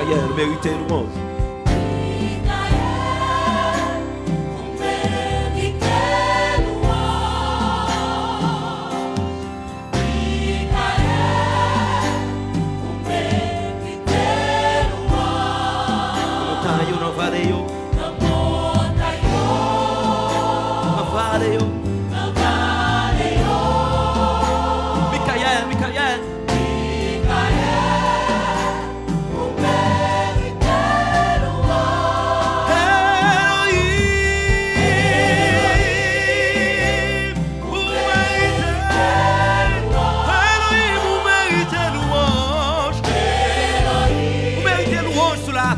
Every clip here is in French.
Michael méritait louange.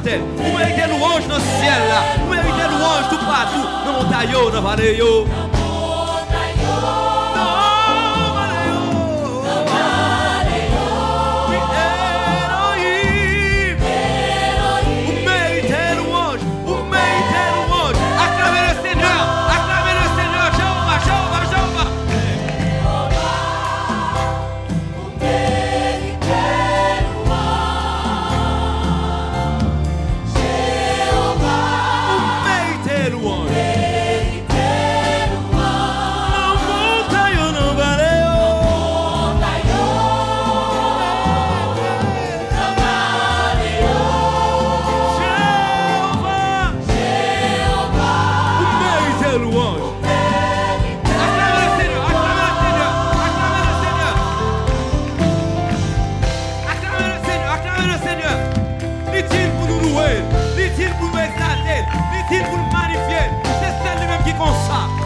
Vous méritez louange dans le ciel là. Vous méritez louange tout partout. Dans mon taillot, dans la vallée.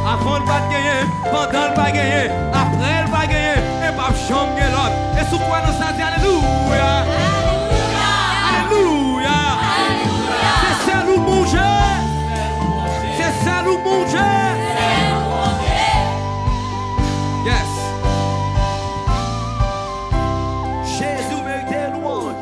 Avant le pas gagner, pendant le pas gagner, après le pas gagner, et pas chambre l'autre. Et sous quoi nous ça dit alléluia. Alléluia. C'est ça nous manger. C'est ça nous manger. Yes. Jésus mérite louange.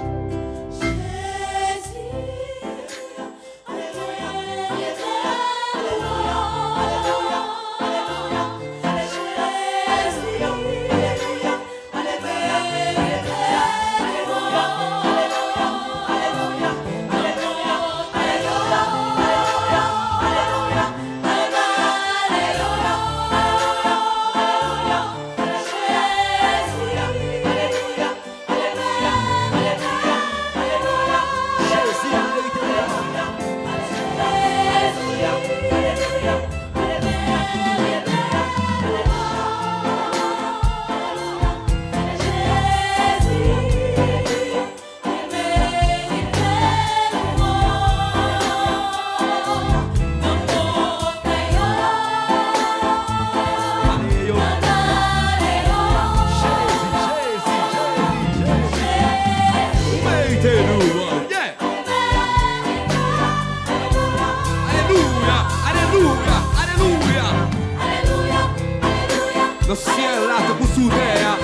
Le ciel là te pour sous terre.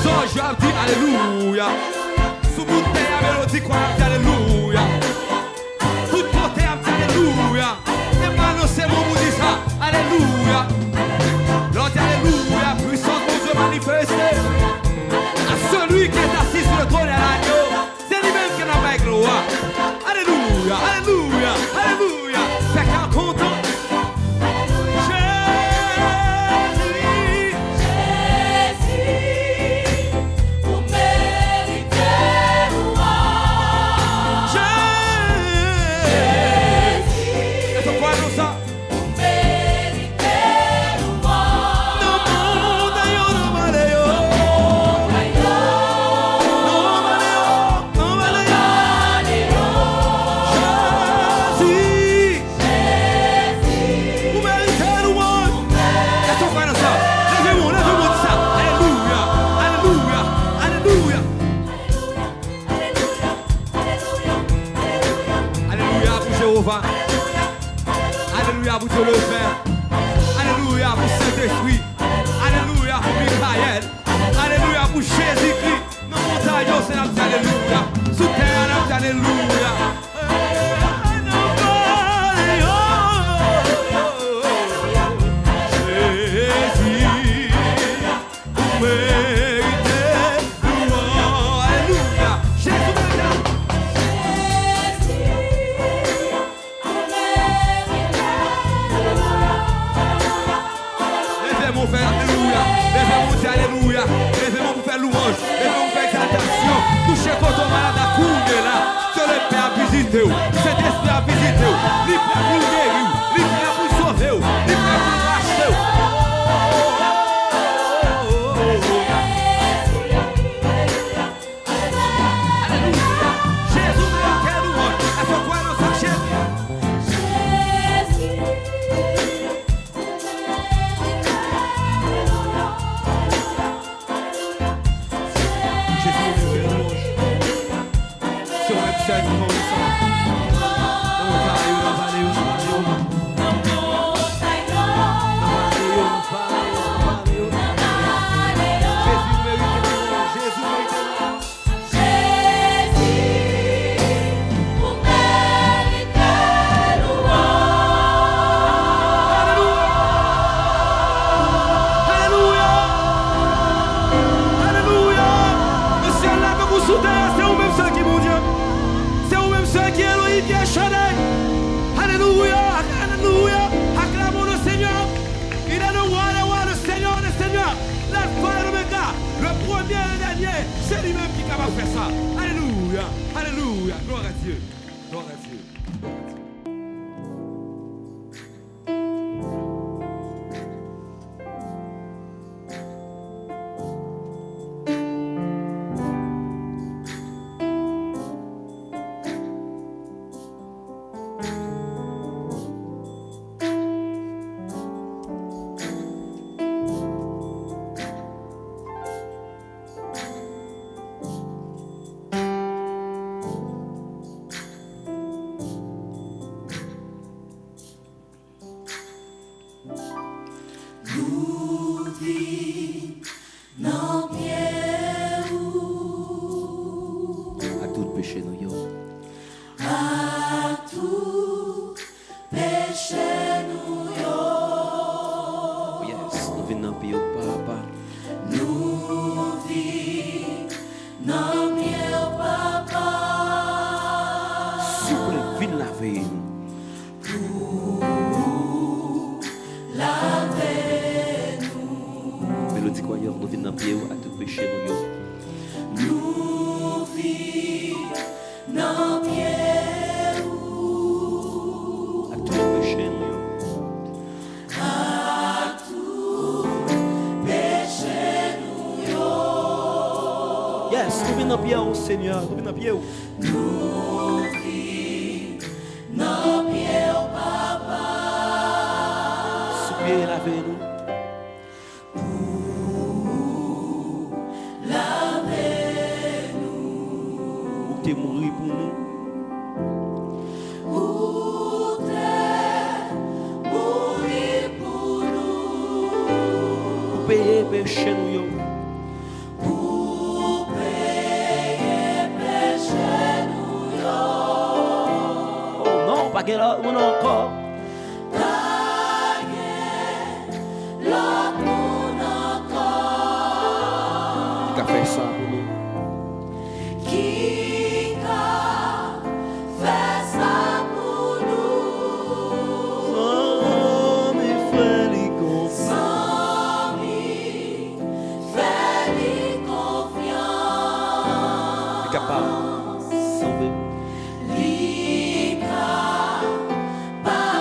So je dis alléluia. Sous mon terre mélodie quoi dit alléluia. Tout côté dit alléluia. Et maintenant c'est mon vous dit ça. Alléluia. L'autre dit alléluia. Puissance de Dieu manifestée. À celui qui est assis sur le trône et à l'agneau. C'est lui-même qui n'a pas gloire. Alléluia. Alléluia. Alléluia. C'est qu'un content. Alléluia pour Dieu le Père. Alléluia pour Saint-Esprit. Alléluia pour Michael. Alléluia pour Jésus-Christ. Dans mon taillot, c'est notre alléluia. Sous terre, notre alléluia. Alléluia, levez-moi pour faire louange, levez-moi pour faire exaltation. Touchez quand on malade à courir là, sur le Père à visiter, cet esprit à visiter, il prêt pour guérir, il prêt pour sauver, il prêt pour racheter. Alléluia, Jésus me quelle louange, est-ce qu'on croit dans sa chair? C'est lui-même qui est capable de faire ça. Alléluia, alléluia, gloire à Dieu, gloire à Dieu. Seigneur, nous venons à pied. Nous vivons pied au papa. Soupier lavez-nous. Lavez-nous. Ou t'es mouru pour nous. Ou t'es mouru pour nous. Ou payer péché nous yo. Là, on a encore. Qui a fait ça pour nous? Qui a fait ça pour nous? Sans mes frères, les confiants. Sans mes frères, les confiants. Capable de sauver. Pas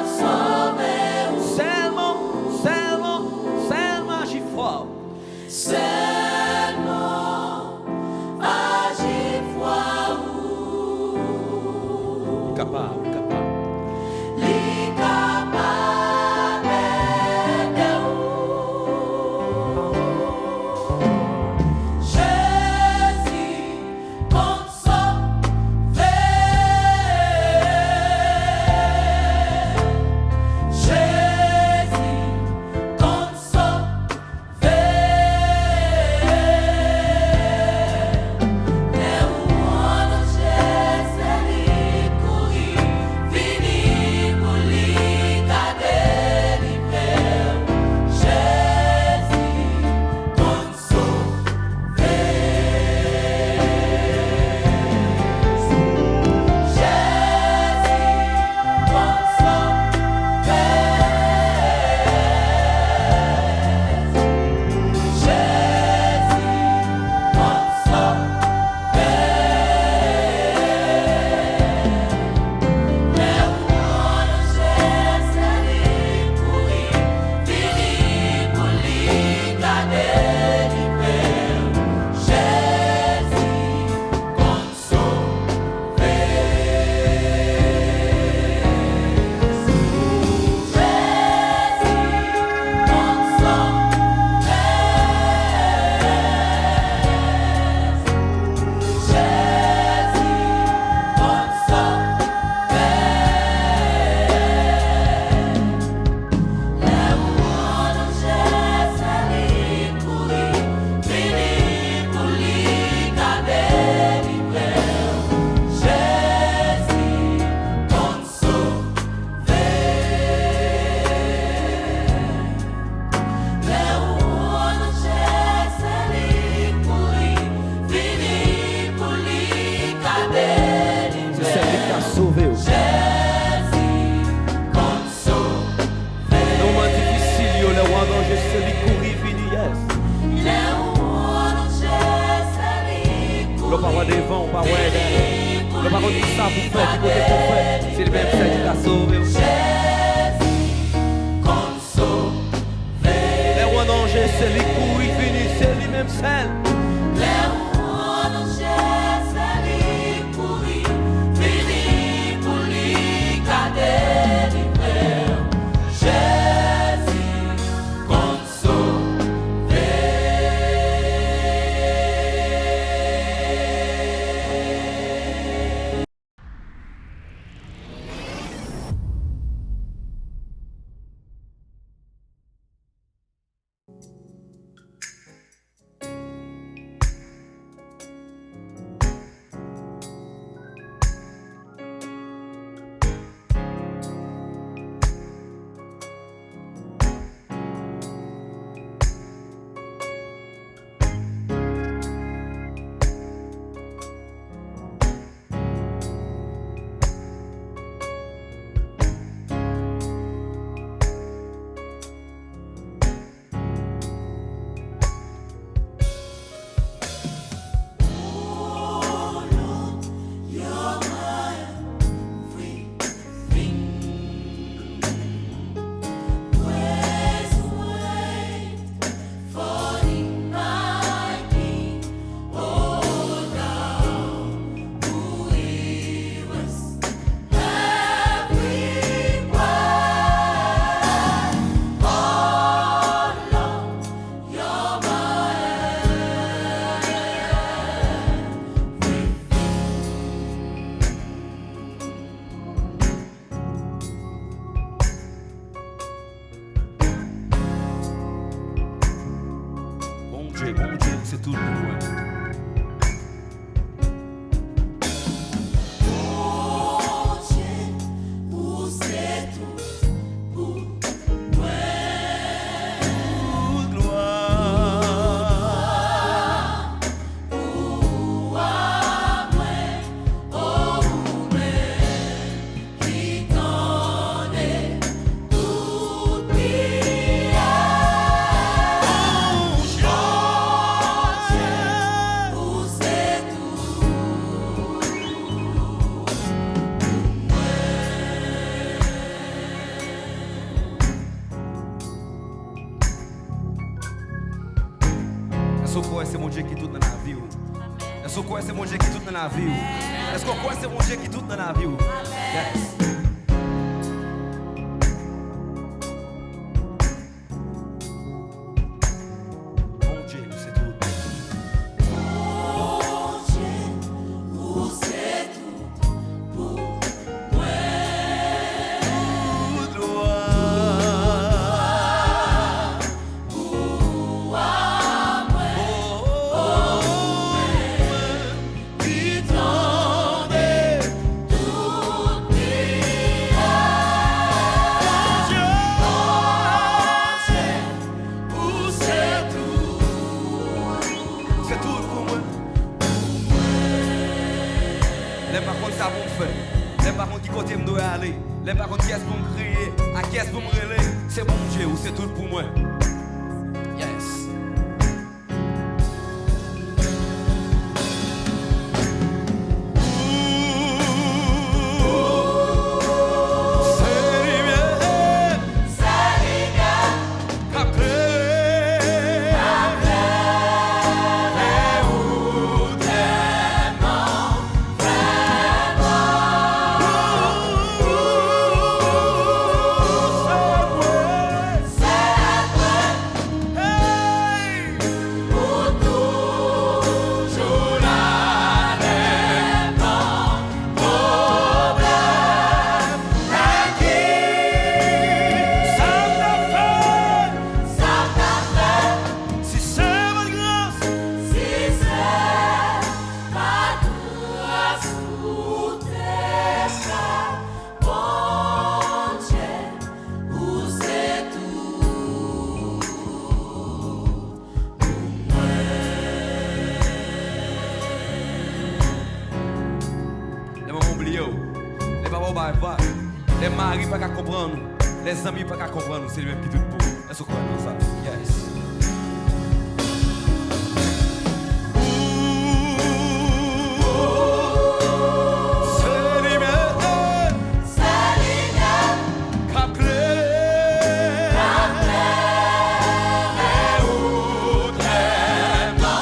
celle. Bon Dieu, c'est tout pour moi. Est-ce que c'est mon Dieu qui tout dans la vie? Est-ce que c'est mon Dieu qui tout dans la vie? Est-ce que c'est mon Dieu qui tout dans la vie? Yes. Les par contre ça pour faire, les par contre qui côté me doit aller, les par contre qui est pour me crier, à qui est pour me relayer, c'est bon Dieu ou c'est tout pour moi. Yes. Les maris pas qu'à comprendre, les amis pas qu'à comprendre, c'est lui-même qui tout pour. Est-ce que vous croyez ça? Yes. Vraiment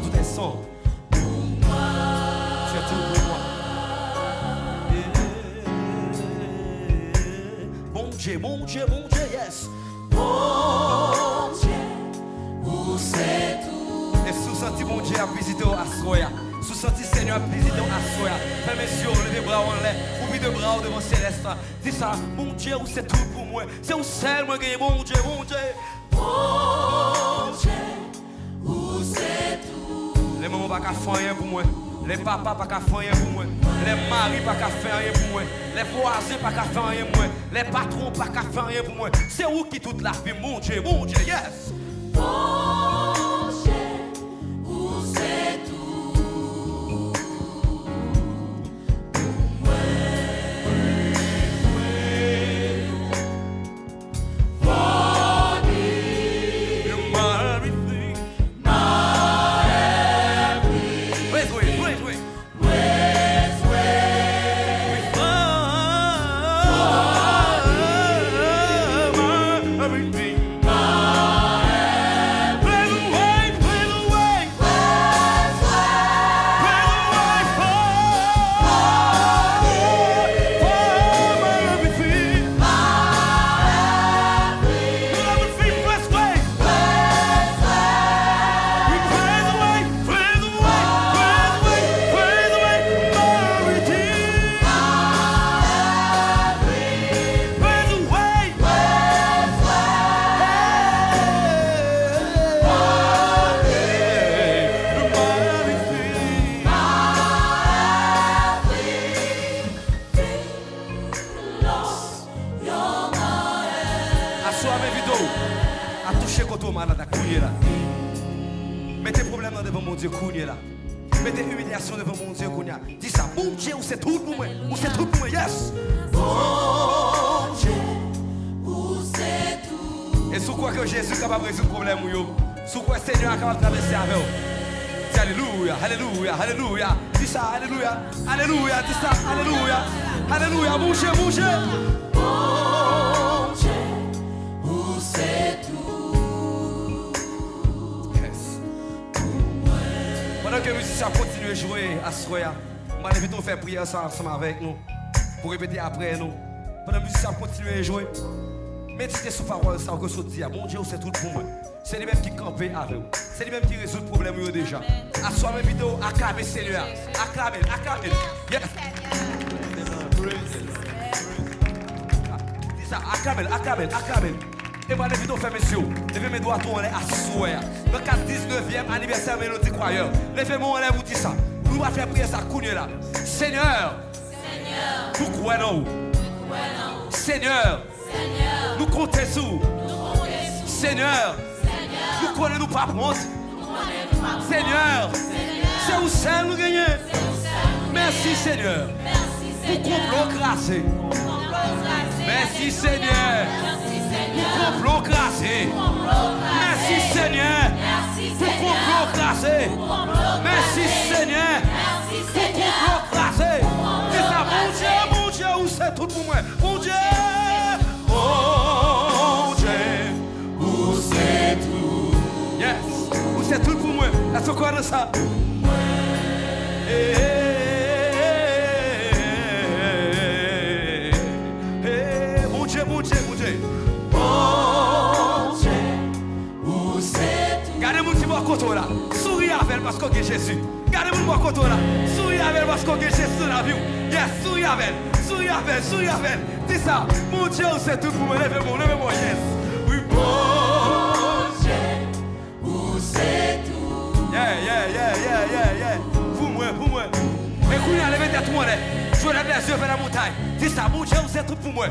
entends tout est son. C'est tout pour moi. Mon Dieu, mon Dieu, mon Dieu, yes. Mon Dieu, où c'est tout. Et sous senti mon Dieu a visité au Assoya. Sous senti Seigneur a visité au Assoya. Fais mes yeux, levez bras en l'air. Oublie de bras devant Céleste. Dis ça, mon Dieu, où c'est tout pour moi. C'est où seul moi gagne, mon Dieu, mon Dieu. Mon Dieu, où c'est tout. Les mamans pas qu'à faire rien pour moi. Les papas pas qu'à faire rien pour moi. Les maris pas qu'à faire rien pour moi. Les voisins pas qu'à faire rien pour moi. Les patrons pas qu'à faire rien pour moi. C'est où qui toute la vie, mon Dieu, yes. Mon Dieu, où c'est tout. Mettez problème devant mon Dieu, Kounia là. Mettez humiliation devant mon Dieu, Kounia. Dis ça, mon Dieu, où c'est tout pour moi. Où c'est tout pour moi, yes. Mon Dieu, où c'est tout. Et sous quoi que Jésus est capable de résoudre le problème, sous quoi le Seigneur est capable de traverser avec vous. Dis alléluia, alléluia, alléluia. Dis ça, alléluia, alléluia, dis ça, alléluia. Alléluia, mon Dieu, mon Dieu. Mon Dieu, où c'est tout. Pendant que les musiciens continuent à jouer à ce soir, on va inviter à faire prière ensemble avec nous, pour répéter après nous. Pendant que les musiciens continuent à jouer, méditez sur la parole, ça que je dis, mon Dieu, c'est tout pour moi. C'est lui-même qui campe avec vous. C'est lui-même qui résout le problème déjà. À soi, invitez à acclamer Seigneur. Acclamer, acclamer. Yes. Dis ça, acclamer, acclamer, acclamer. Et moi, les vidéos fait messieurs, levez mes doigts tournés à soir. Le 19e anniversaire Mélodie Choir. Levez-moi en l'air, vous dites ça. Nous allons faire prier ça, Kounia là. Seigneur, nous croyons. Seigneur, nous comptons sur. Seigneur, nous connaissons nous pas prendre. Seigneur, c'est où seul nous gagnons. Merci Seigneur. Pour complot crassé. Merci Seigneur. Complot classé. Merci Seigneur. Pour complot classé. Merci Seigneur. Pour complot classé. C'est ça, mon Dieu, où c'est tout pour moi. Mon Dieu, où c'est tout. Yes, où c'est tout pour moi. Est-ce qu'on a ça? Mon Dieu, mon Dieu, mon Dieu. Côté là, souris avec parce qu'on est Jésus. Gardez mon côté là, souris avec parce qu'on est Jésus dans la vie. Yes, souris avec, souris avec, souris avec. Dis ça, mon Dieu, c'est tout pour me lever mon, yes. Oui, Mon Dieu, où c'est tout. Yeah. Pour moi. Et quand il a levé tête, moi, je lève les yeux vers la montagne. Dis ça, mon Dieu, c'est tout pour moi.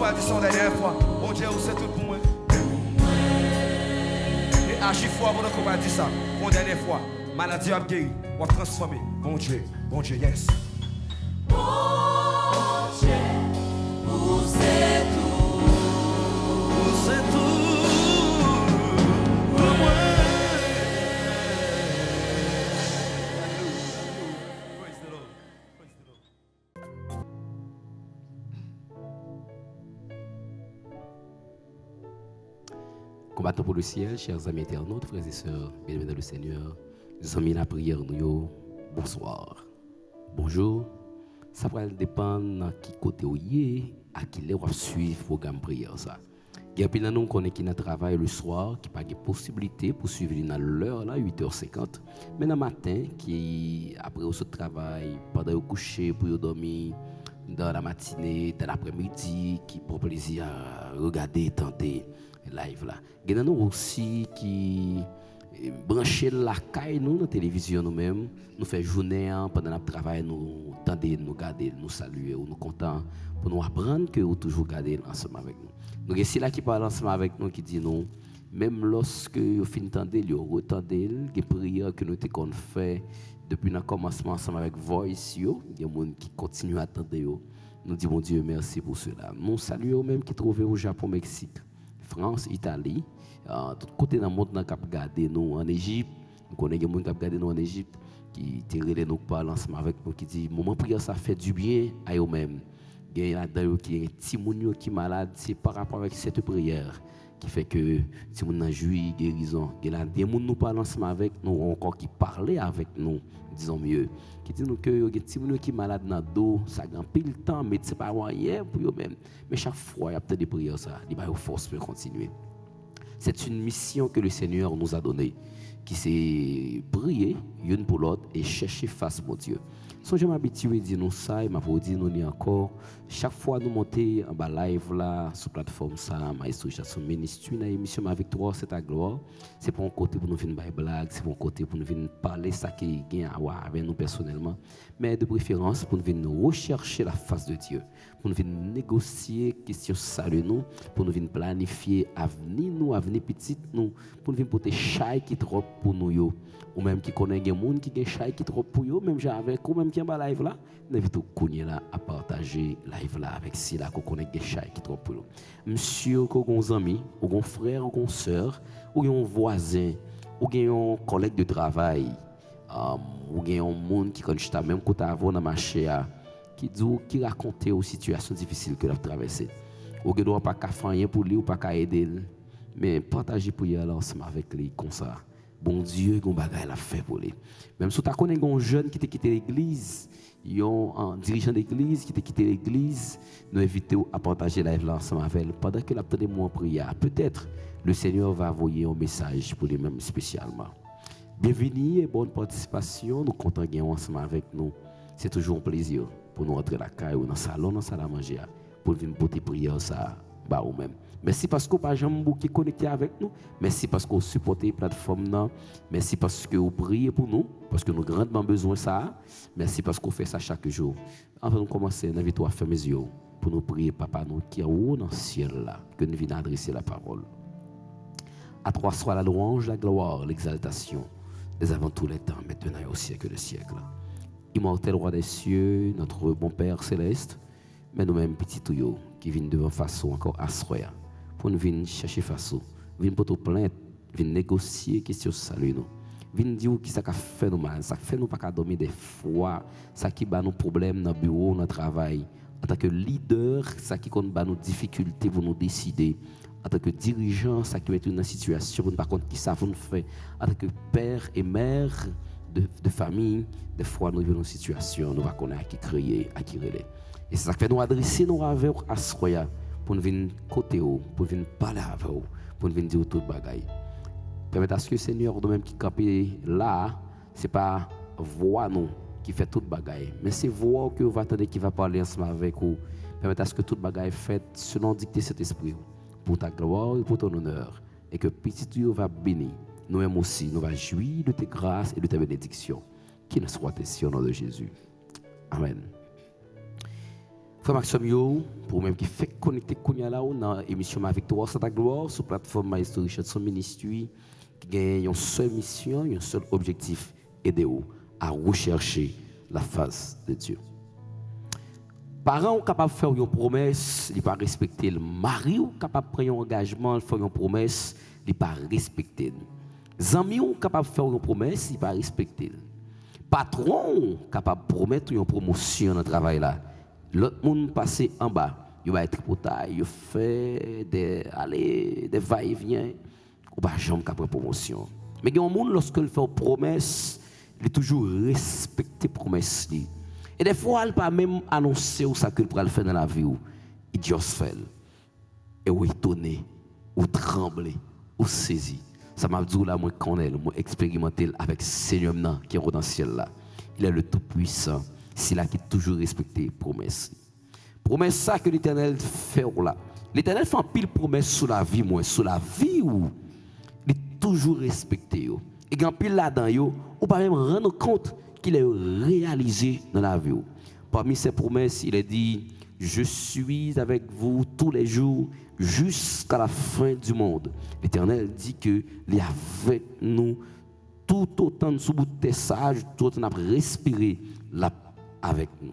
On va dire ça la dernière fois. Mon Dieu, c'est tout pour moi. Et à chaque fois, on va dire ça. Pour la dernière fois, maladie a guéri. On va transformer. Mon Dieu, yes. Mon Dieu, où c'est tout. Où c'est tout pour moi. Praise the Lord. Combattants pour le ciel, chers amis internautes, frères et sœurs, bien-aimés dans le Seigneur, nous amis la prière, nous, bonsoir, bonjour. Ça va dépendre de qui côté vous êtes, à qui les va suivre le programme prière. Il y a plein de gens qui travaillent le soir, qui n'ont pas de possibilité pour suivre dans l'heure, 8h50. Mais dans le matin, qui après au travail, pendant le coucher, pour dormir, dans la matinée, dans l'après-midi, qui prend plaisir à regarder, tenter live là. Il y a nous aussi qui branchent la caille nous dans la télévision nous-mêmes, nous faisons journée pendant notre travail, nous tendez, nous garder, nous saluer, nous contents pour nous apprendre que vous toujours garder ensemble avec nous. Donc c'est là qui parle ensemble avec nous qui dit nous, même lorsque vous finissez tendez, vous retendez les prières que nous avons fait depuis le commencement ensemble avec Voice, il y a des gens qui continuent à attendre. Nous disons bon Dieu merci pour cela. Nous saluons même qui trouvent au Japon, Mexique, France, Italie, tout côté dans le monde qui a regardé nous en Égypte. Nous connaissons des gens qui ont regardé nous en Égypte, qui tirent nous parler ensemble avec nous, qui disent moment prière ça fait du bien à eux-mêmes. Il y a là-dedans qui est un petit monde qui est malade, c'est par rapport avec cette prière qui fait que si on a joui guérison, il y a des gens qui nous parlent ensemble avec nous, encore qui parlent avec nous, disons mieux, qui disent que il y a des gens qui sont malades dans le dos, ça prend pile temps, mais ce n'est pas rien pour eux-mêmes. Mais chaque fois, il y a peut-être des prières, ça, il y a une force pour continuer. C'est une mission que le Seigneur nous a donnée, qui c'est prier une pour l'autre et chercher face à Dieu. Si je m'habitue à dire nous ça, et m'a dit nous encore, chaque fois nous monter en bas live là, sur la plateforme ça, Maestro Richardson Ministry, dans l'émission Ma Victoire, c'est ta gloire. C'est pour un côté pour nous faire une blague, c'est pour un côté pour nous venir parler ça qui est à voir avec nous personnellement, mais de préférence pour nous venir rechercher la face de Dieu, pour nous venir négocier question salut nous, pour nous venir planifier avenir nous, avenir petit nous, pour nous venir porter chai qui trop pour nous yo, ou même qui connaît des gens qui ont chai qui trop pour eux, même avec ou même qui en bas live là, n'invite tout là à partager live là avec si là qu'on connaît des chai qui trop pour eux. Monsieur, qu'on a amis, ou un frère, ou une sœur, ou un voisin, ou un collègue de travail, ou un monde qui connaît même quand avant dans marché qui dit qui raconte aux situations difficiles que vous traversées. Ou que doit pas faire rien pour lui ou pas aider, mais partager pour lui ensemble avec lui comme ça. Bon Dieu, gon bagay la fait pour lui. Même si tu connais un jeune qui t'a quitté l'église, un dirigeant d'église qui t'a quitté l'église, nous invitons à partager la vie ensemble avec elle pendant que l'attendez moi en prière. Peut-être le Seigneur va envoyer un message pour lui-même spécialement. Bienvenue et bonne participation. Nous comptons gagner ensemble avec nous. C'est toujours un plaisir pour nous rentrer la caille ou dans le salon, dans la salle à manger, pour venir porter prière ça bah ou même. Merci parce que vous n'avez jamais qui connecté avec nous. Merci parce que vous supportez la plateforme. Merci parce que vous priez pour nous, parce que nous avons grandement besoin de ça. Merci parce que vous faites ça chaque jour. Avant de commencer, j'invite à fermer les yeux pour nous prier, Papa, nous qui est haut dans le ciel là, que nous venons adresser la parole. À toi soit la louange, la gloire, l'exaltation, dès avant tous les temps, maintenant et au siècle des siècles. Immortel roi des cieux, notre bon Père céleste, mais nous-mêmes petits tuyaux qui viennent devant façon encore assoya pour nous venir chercher façon, venir pour te plaindre, venir négocier question salut nous. Venir dire qui ça fait nous mal, ça fait nous pas dormir des fois, ça qui bat nos problèmes dans le bureau, dans le travail. En tant que leader, ça qui compte nos difficultés pour nous décider. En tant que dirigeant, ça qui met une situation pour nous par contre qui ça nous fait. En tant que père et mère de famille, des fois nous vivons une situation, nous va connaître à qui créer, à qui relayer. Et c'est ça qui fait nous adresser nos avec Asroya pour nous venir côté haut, pour venir parler avec vous, pour nous venir dire tout bagaille. Permettez à ce que le Seigneur, nous même qui campé là, c'est pas voix nous qui fait toute bagaille, mais c'est voix que vous attendez qui va parler ensemble avec vous. Permettez à ce que toute bagaille faite selon dicter cet esprit pour ta gloire et pour ton honneur, et que petit Dieu va bénir. Nous-mêmes aussi, nous va jouir de tes grâces et de tes bénédictions. Qu'il soit ainsi au nom de Jésus. Amen. Frère Maxime, pour même qui fait connecter Kounia là dans l'émission Ma Victoire, c'est ta gloire, sur la plateforme Maestro Richardson Ministry, qui a une seule mission, un seul objectif, aider vous à rechercher la face de Dieu. Parents sont capables de faire une promesse, ils ne pas respecter le mari, sont capables de prendre un engagement, de faire une promesse, ils ne pas respecter. Les amis sont capables de faire une promesse, ils ne pas respecter. Patron capable de promettre une promotion dans le travail là. L'autre monde passé en bas, il va être tripotaille, il fait des va-et-vient, ou pas jamais qu'après promotion. Mais il y a un monde, lorsqu'il fait une promesse, il est toujours respecté promesse. Et des fois, il ne peut pas même annoncer ça qu'il pourra le faire dans la vie. Il juste fait. Et ou étonné, ou tremblé, ou saisi. Ça m'a dit là, moi connais, moi expérimenté avec Seigneur qui est dans le ciel là. Il est le tout-puissant. C'est là qu'il est toujours respecté promesse. Promesse ça que l'Éternel fait là. L'Éternel fait un pile promesse sur la vie, moi, sur la vie où il est toujours respecté. Et quand pile là-dedans, on peut même rendre compte qu'il est réalisé dans la vie. Parmi ses promesses, il a dit, je suis avec vous tous les jours jusqu'à la fin du monde. L'Éternel dit qu'il est avec nous tout autant de sous de sages, tout autant de respirer là avec nous.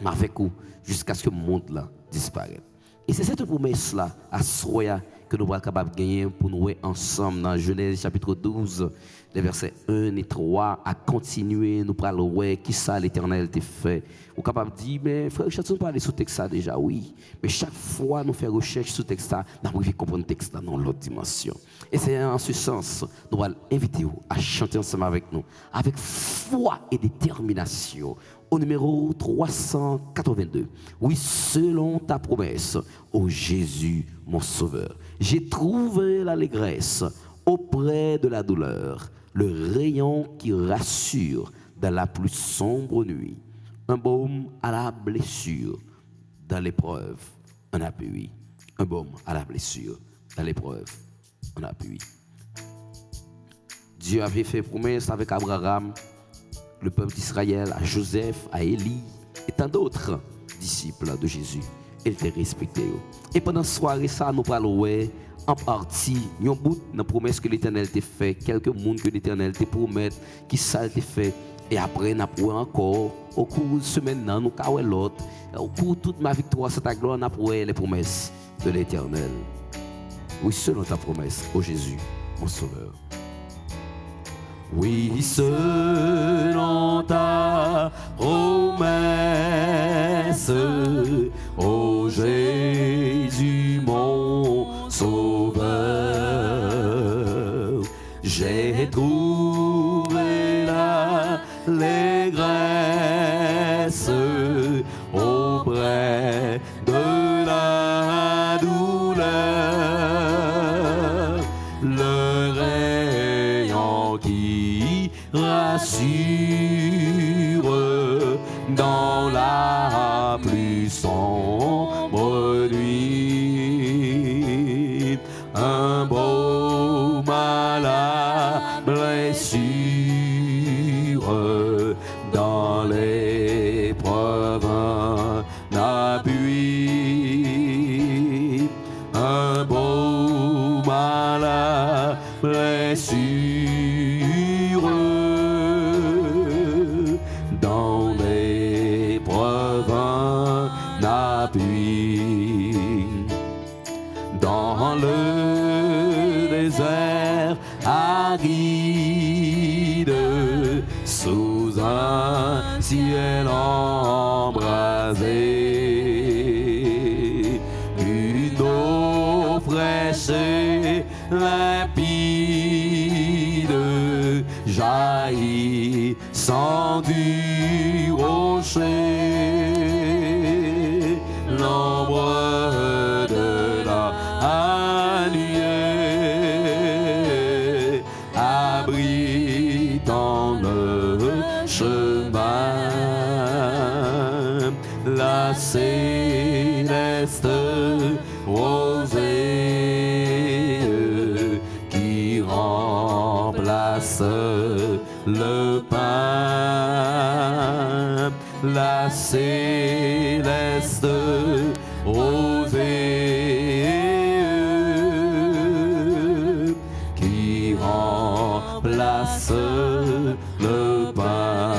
Mais avec vous, jusqu'à ce que le monde là disparaisse. Et c'est cette promesse-là, à Soya, que nous sommes capables de gagner pour nous ensemble dans Genèse chapitre 12, les versets 1 et 3, à continuer, nous parlons, ouais, qui ça l'Éternel t'a fait. Vous êtes capable de dire, mais frère Richard, nous parlons sous texte déjà, oui. Mais chaque fois, nous faisons recherche sur texte, nous arrivons à comprendre le texte dans l'autre dimension. Et c'est en ce sens, nous allons inviter vous à chanter ensemble avec nous, avec foi et détermination. Au numéro 382. Oui, selon ta promesse, ô Jésus, mon Sauveur, j'ai trouvé l'allégresse auprès de la douleur, le rayon qui rassure dans la plus sombre nuit, un baume à la blessure dans l'épreuve, un appui. Un baume à la blessure dans l'épreuve, un appui. Dieu avait fait promesse avec Abraham, le peuple d'Israël, à Joseph, à Élie et tant d'autres disciples de Jésus. Il était respecté. Et pendant ce soirée, ça, nous parlons en partie, un bout de la promesse que l'Éternel t'a fait, quelques mondes que l'Éternel t'a promis, qui ça t'a fait. Et après, nous avons encore, au cours de semaine, nous avons l'autre. Au cours de toute ma victoire, cette gloire, nous avons les promesses de l'Éternel. Oui, selon ta promesse, ô Jésus, mon Sauveur. Oui, selon ta promesse, ô Jésus, mon Sauveur, j'ai trouvé l'allégresse auprès de la douleur, le rayon qui rassure dans la plus sombre nuit, un baume à la blessure dans l'épreuve, un appui, un baume à la blessure dans l'épreuve, un appui. Dans le désert aride, sous un ciel embrasé, une eau fraîche et limpide jaillissant du rocher, l'ombre de la nuée abritant le chemin, la céleste rosée qui remplace le pain, la céleste rosée qui remplace le pain.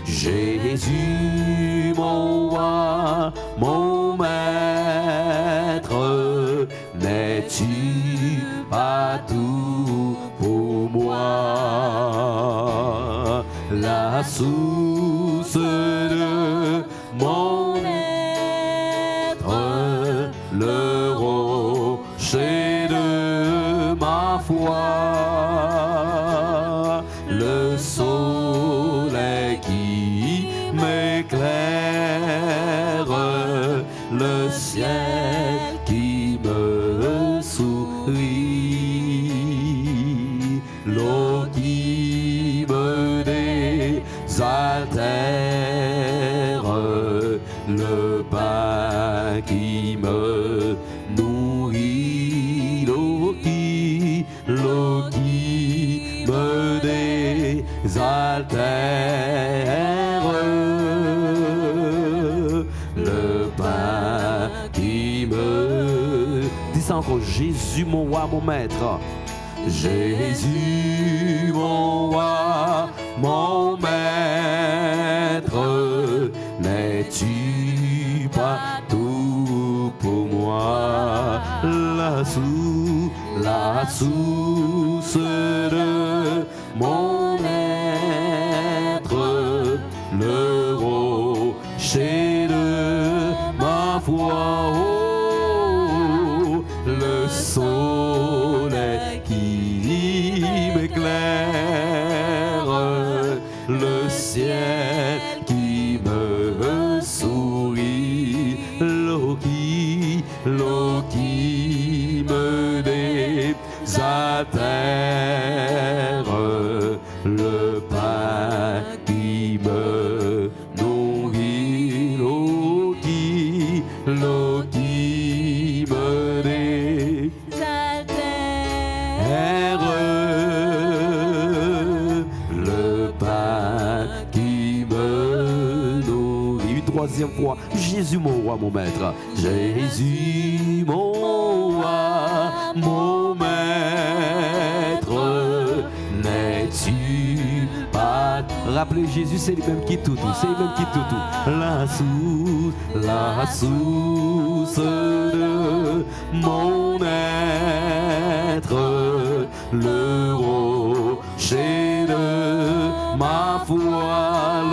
Jésus, mon roi, mon maître, n'es-tu pas tout pour moi? La source de mon être, le rocher de m'éclaire, le ciel qui me sourit, l'eau qui me désaltère, le pain qui me nourrit, l'eau qui me désaltère, le pain qui me... Dis ça encore, Jésus mon roi, mon maître. Jésus mon roi, mon maître, n'es-tu pas tout pour moi? La source de mon être, le rocher de ma foi, oh, le soleil qui m'éclaire, le ciel qui me sourit, l'eau qui me désaltère, le pain qui me nourrit, l'eau qui me désaltère, le pain qui me nourrit. Une troisième fois, Jésus mon roi, mon maître. Jésus mon roi, mon maître, n'es-tu pas... Rappelez, Jésus, c'est lui-même qui tout, c'est lui-même qui tout. La source de mon être, le rocher de ma foi,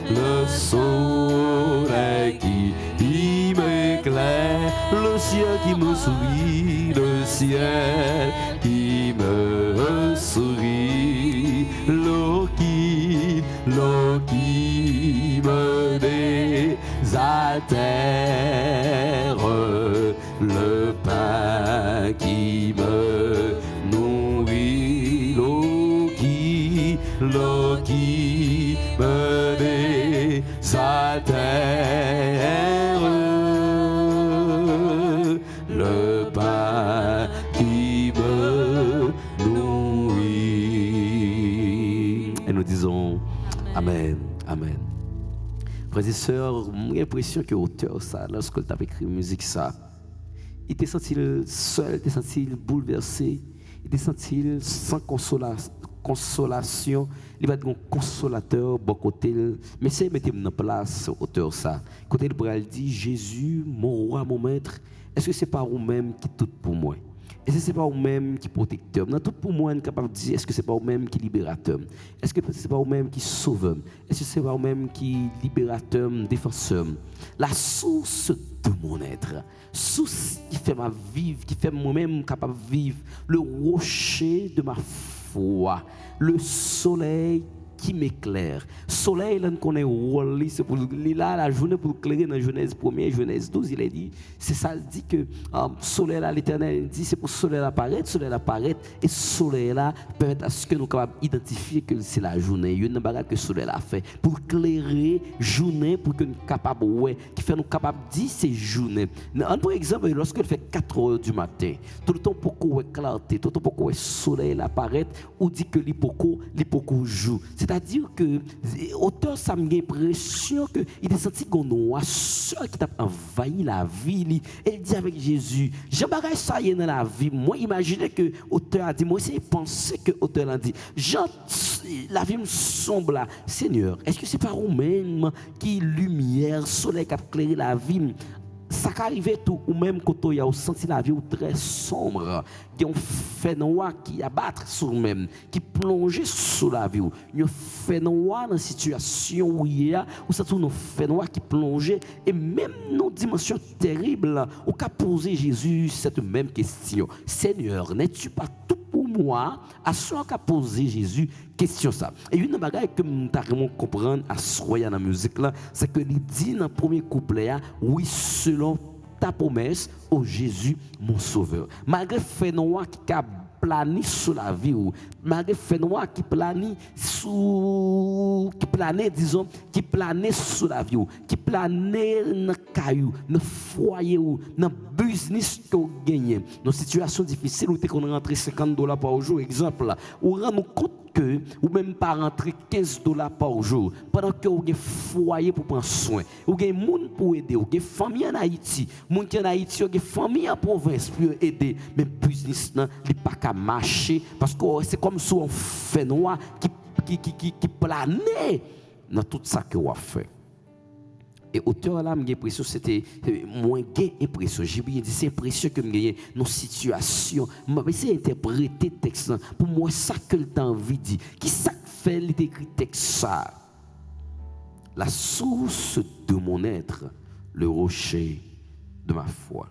le soleil qui m'éclaire, le ciel qui me sourit, le ciel qui me sourit, l'eau qui me désaltère, le pain qui me nourrit, l'eau qui me désaltère, le pain qui me nourrit. Et nous disons Amen, Amen. Frères et sœurs, j'ai l'impression que l'auteur, ça, lorsqu'il t'a écrit la musique, ça, il était senti seul, il était senti bouleversé, il était senti sans consolation, il va être un consolateur, bon côté, mais c'est mettre en place l'auteur, ça. Côté le bras, il dit Jésus, mon roi, mon maître, est-ce que c'est pas vous-même qui tout pour moi? Est-ce que ce n'est pas vous-même qui protecteur? Dans tout pour moi, on est capable de dire, est-ce que ce n'est pas vous-même qui libérateur? Est-ce que ce n'est pas vous-même qui sauveur? Est-ce que ce n'est pas vous-même qui libérateur, défenseur? La source de mon être, source qui fait ma vie, qui fait moi-même capable de vivre, le rocher de ma foi, le soleil qui m'éclaire. Soleil, là, qu'on est rôle, c'est pour là, la journée pour éclairer dans Genèse 1er, Genèse 12, il a dit, c'est ça, il dit que soleil là, l'Éternel dit, c'est pour soleil apparaître, et soleil là, permettre à ce que nous sommes capables d'identifier que c'est la journée. Il y a une bagarre que soleil a fait pour éclairer journée, pour que nous sommes capables, ouais, qui fait nous capables de dire c'est journée. Par exemple, lorsqu'il fait 4 heures du matin, tout le temps pour qu'on ait clarté, tout le temps pour qu'on ait soleil apparaître, ou dit que l'hypoco joue. C'est-à-dire que auteur, ça me l'impression qu'il a senti qu'on a soeur qui t'a envahi la vie. Et il dit avec Jésus, j'embarrasse ça y est dans la vie. Moi, imaginez que auteur a dit, moi, c'est penser que auteur a dit, la vie me semble là. Seigneur, est-ce que c'est pas vous-même qui lumière, soleil qui a éclairé la vie? Ça arrive tout, ou même quand il y a senti la vie très sombre, qui ont fait noir qui abattre sur même, qui plonge sous la vie, il y a fait noir dans la situation où il y a, ou ça tourne fait noir qui plonge, et même dans dimension terrible, on a posé Jésus cette même question. Seigneur, n'es-tu pas tout pour noir, à ce qu'a posé Jésus question ça. Et une bagaille que nous devons comprendre à ce dans la musique là, c'est que il dit dans le premier couplet, oui, selon ta promesse, oh Jésus, mon sauveur. Malgré le fait noir qui a plané sur la vie, malgré le fait noir qui planait disons, qui planait sur la vie, qui planait dans le caillou, dans le foyer, dans le business que vous gagnez, dans une situation difficile où vous rentrez $50 par jour, exemple, là, vous rendez compte que ou même pas rentrer $15 par jour pendant que vous avez un foyer pour prendre soin, vous avez des gens pour aider, vous avez des familles en Haïti, vous avez des familles en province pour aider, mais le business n'est pas qu'à marcher parce que c'est comme si on fait noir qui planait dans tout ça que vous avez fait. Et auteur là, j'ai l'impression c'était moins gain impression. J'ai bien dit c'est impression que j'ai dans situation. Mais c'est interpréter texte pour moi ça que le temps envie dit. Qui ça fait l'écrit texte ça? La source de mon être, le rocher de ma foi.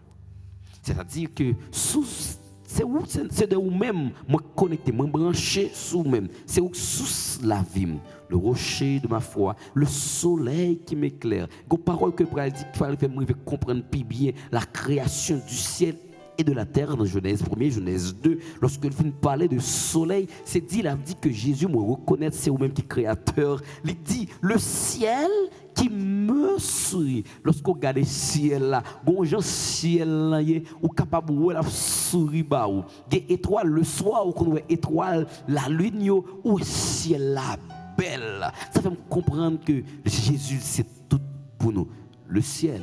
C'est-à-dire que c'est de vous-même, moi connecté, moi branché sur vous-même. C'est où sous la vie, le rocher de ma foi, le soleil qui m'éclaire. Les paroles que Paul dit qu'il fallait comprendre plus bien la création du ciel et de la terre dans Genèse 1, Genèse 2. Lorsque il vient parler de soleil, c'est dit, il a dit que Jésus me reconnaît, c'est vous-même qui est créateur. Il dit, le ciel qui me sourit. Lorsqu'on regarde le ciel là, gonjan ciel là, ou capable de voir la souris ba ou. Des étoiles le soir ou qu'on voit étoile la lune ou le ciel là belle. Ça fait me comprendre que Jésus c'est tout pour nous. Le ciel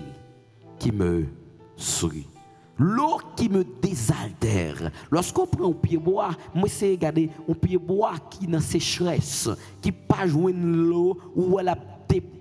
qui me sourit. L'eau qui me désaltère. Lorsqu'on prend un pied bois, moi c'est regarder un pied bois qui dans sécheresse, qui pas joindre l'eau ou elle a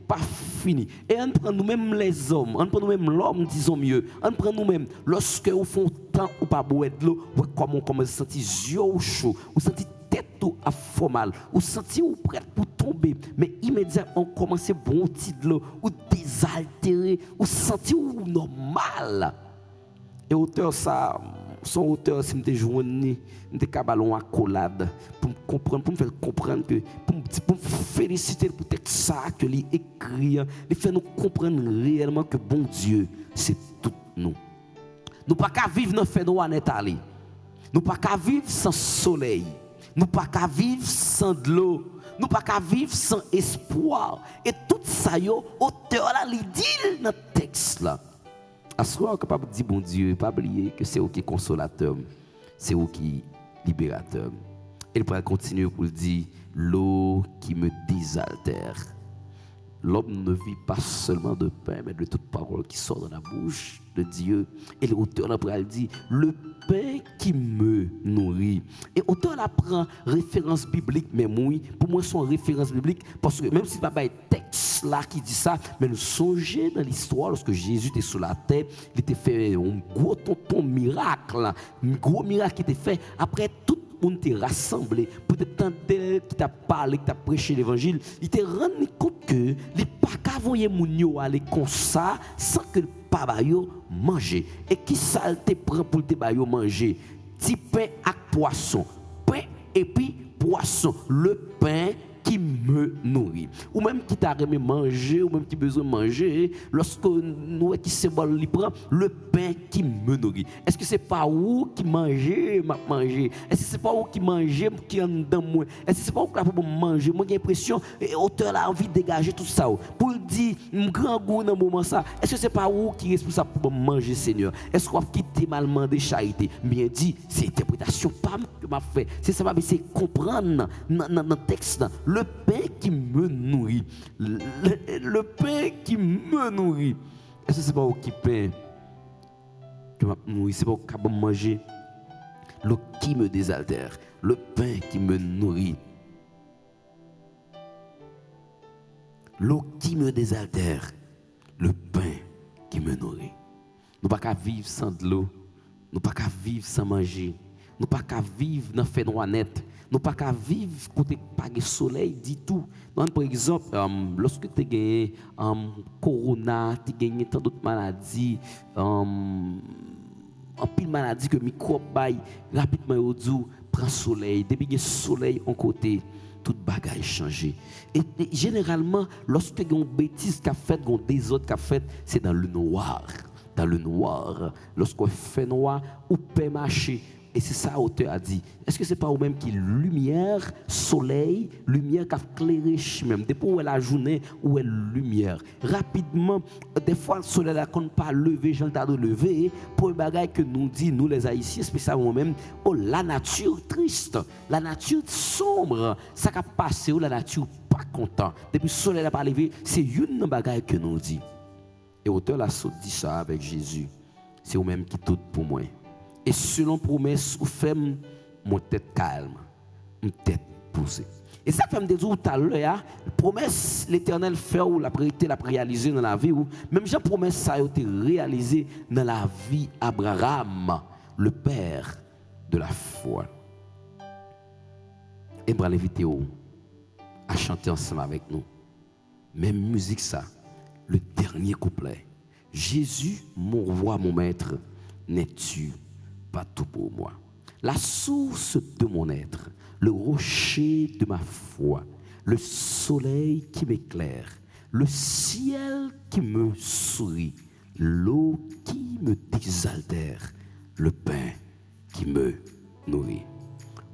pas fini. Et on prend nous-mêmes les hommes, on prend nous-mêmes l'homme, disons mieux, on prend nous-mêmes, lorsque vous font temps ou pas boire de l'eau, comme on commence à sentir yeux chaud, ou sentir tête à fort mal, ou sentir ou prêt pour tomber, mais immédiatement on commence à boire de l'eau, ou désaltérer, ou sentir ou normal. Et auteur ça, son auteur, si je joigné, je suis cabalon accolade pour me comprendre, pour me faire comprendre que, pour me féliciter pour être ça que lui écrit, il fait nous comprendre réellement que bon Dieu, c'est tout nous. Nous pas qu'à vivre dans fait noir net aller. Nous pas qu'à vivre sans soleil. Nous pas qu'à vivre sans de l'eau. Nous pas qu'à vivre sans espoir. Et tout ça yo, auteur là, il dit dans le texte là. À ce moment, capable de dire bon Dieu, pas oublier que c'est vous qui est consolateur, c'est vous qui est libérateur. Et il pourra continuer pour dire l'eau qui me désaltère. L'homme ne vit pas seulement de pain, mais de toute parole qui sort de la bouche de Dieu. Et l'auteur là dit le pain qui me nourrit. Et l'auteur là prend référence biblique, mais oui, pour moi, c'est une référence biblique, parce que même si papa est texte là qui dit ça, mais nous songez dans l'histoire, lorsque Jésus était sur la terre, il était fait un gros tonton miracle, un gros miracle qui était fait après tout. On t'est rassemblé pour te tenter qui t'a parlé, qui t'a prêché l'évangile. Il t'a rendu compte que les pas qu'à voyer moun yo aller comme ça sans que le papa yo manger. Et qui ça te prend pour te ba yo manger? Petit pain avec poisson. Pain et puis poisson. Le pain qui me nourrit. Ou même qui t'a aimé manger, ou même qui besoin de manger, lorsque nous qui se bol li prend le pain qui me nourrit. Est-ce que c'est pas où qui manger, m'a manger? Est-ce que c'est pas où qui manger qui en dedans moi? Est-ce que c'est pas où pour manger? Moi j'ai l'impression auteur là envie de dégager tout ça pour dire grand goût dans moment ça. Est-ce que c'est pas où qui est responsable pour manger Seigneur? Est-ce qu'on quitter mal demander charité? Bien dit, c'est interprétation pas que m'a fait. C'est ça m'a essayer comprendre dans texte là. Le pain qui me nourrit. Le pain qui me nourrit. Est-ce que c'est pas au qui pain que m'a nourri? C'est pas au qui manger. Le qui me désaltère. Le pain qui me nourrit. L'eau qui me désaltère. Le pain qui me nourrit. Nous pas qu'à vivre sans de l'eau. Nous pas qu'à vivre sans manger. Nous pas qu'à vivre dans fait noir net. Nous pas qu'à vivre côté pas de soleil dit tout. Par exemple, lorsque tu as gagné corona, tu as gagné tant d'autres maladies, en pile maladie que microbe bail rapidement au prend soleil, depuis qu'il y a soleil en côté, toute bagaille changé. Et généralement, lorsque il y a une bêtise qu'a fait, il y a un désordre qu'a fait, c'est dans le noir. Dans le noir, lorsqu'on fait noir, on peut marcher. Et c'est ça l'auteur a dit. Est-ce que c'est pas vous-même qui lumière, soleil, lumière qui a éclairé même. Depuis où est la journée, où est la lumière. Rapidement, des fois le soleil ne compte pas lever, j'en ai de lever. Pour les bagailles que nous dit, nous les Haïtiens, spécialement moi-même, oh la nature triste, la nature sombre, ça qui a passé, oh la nature pas content. Depuis le soleil n'a pas levé, c'est une bagaille que nous dit. Et l'auteur l'a dit ça avec Jésus. C'est vous-même qui tout pour moi. Et selon promesse, vous faites mon tête calme, mon tête posée. Et ça fait me dire tout à l'heure, promesse l'Éternel fait ou la priorité l'a réalisée dans la vie ou même j'ai promesse ça a été réalisé dans la vie d'Abraham, le père de la foi. Et je vais l'inviter à chanter ensemble avec nous. Même musique ça, le dernier couplet. Jésus, mon roi, mon maître, n'es-tu pas tout pour moi? La source de mon être, le rocher de ma foi, le soleil qui m'éclaire, le ciel qui me sourit, l'eau qui me désaltère, le pain qui me nourrit.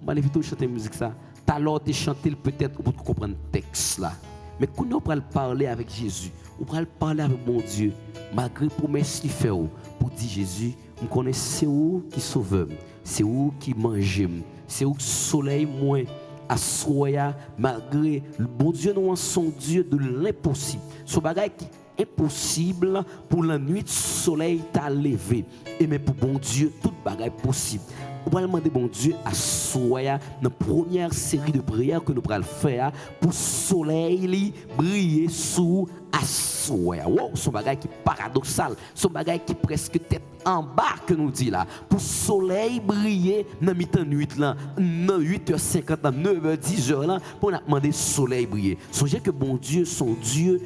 Je vais inviter chanter la musique ça. T'as l'heure de chanter peut-être pour comprendre le texte là. Mais quand on va parler avec Jésus, on va parler avec mon Dieu, malgré la promesse qu'il fait, pour dire Jésus, je connais c'est où qui sauve, c'est où qui mange, c'est où le soleil moins à soya, malgré le bon Dieu, nous sommes Dieu de l'impossible. Ce bagage qui est impossible pour la nuit, le soleil t'a levé. Et mais pour bon Dieu, tout bagage est possible. On va demander bon Dieu à soya dans la première série de prières que nous allons faire pour le soleil briller sous à soya. Wow, son bagage qui est paradoxal, son bagage qui est presque tête en bas que nous dit là. Pour le soleil briller dans mi-temps nuit là, dans 8h50, 9h, 10h là, pour nous demander le soleil briller. Songez que bon Dieu, son Dieu,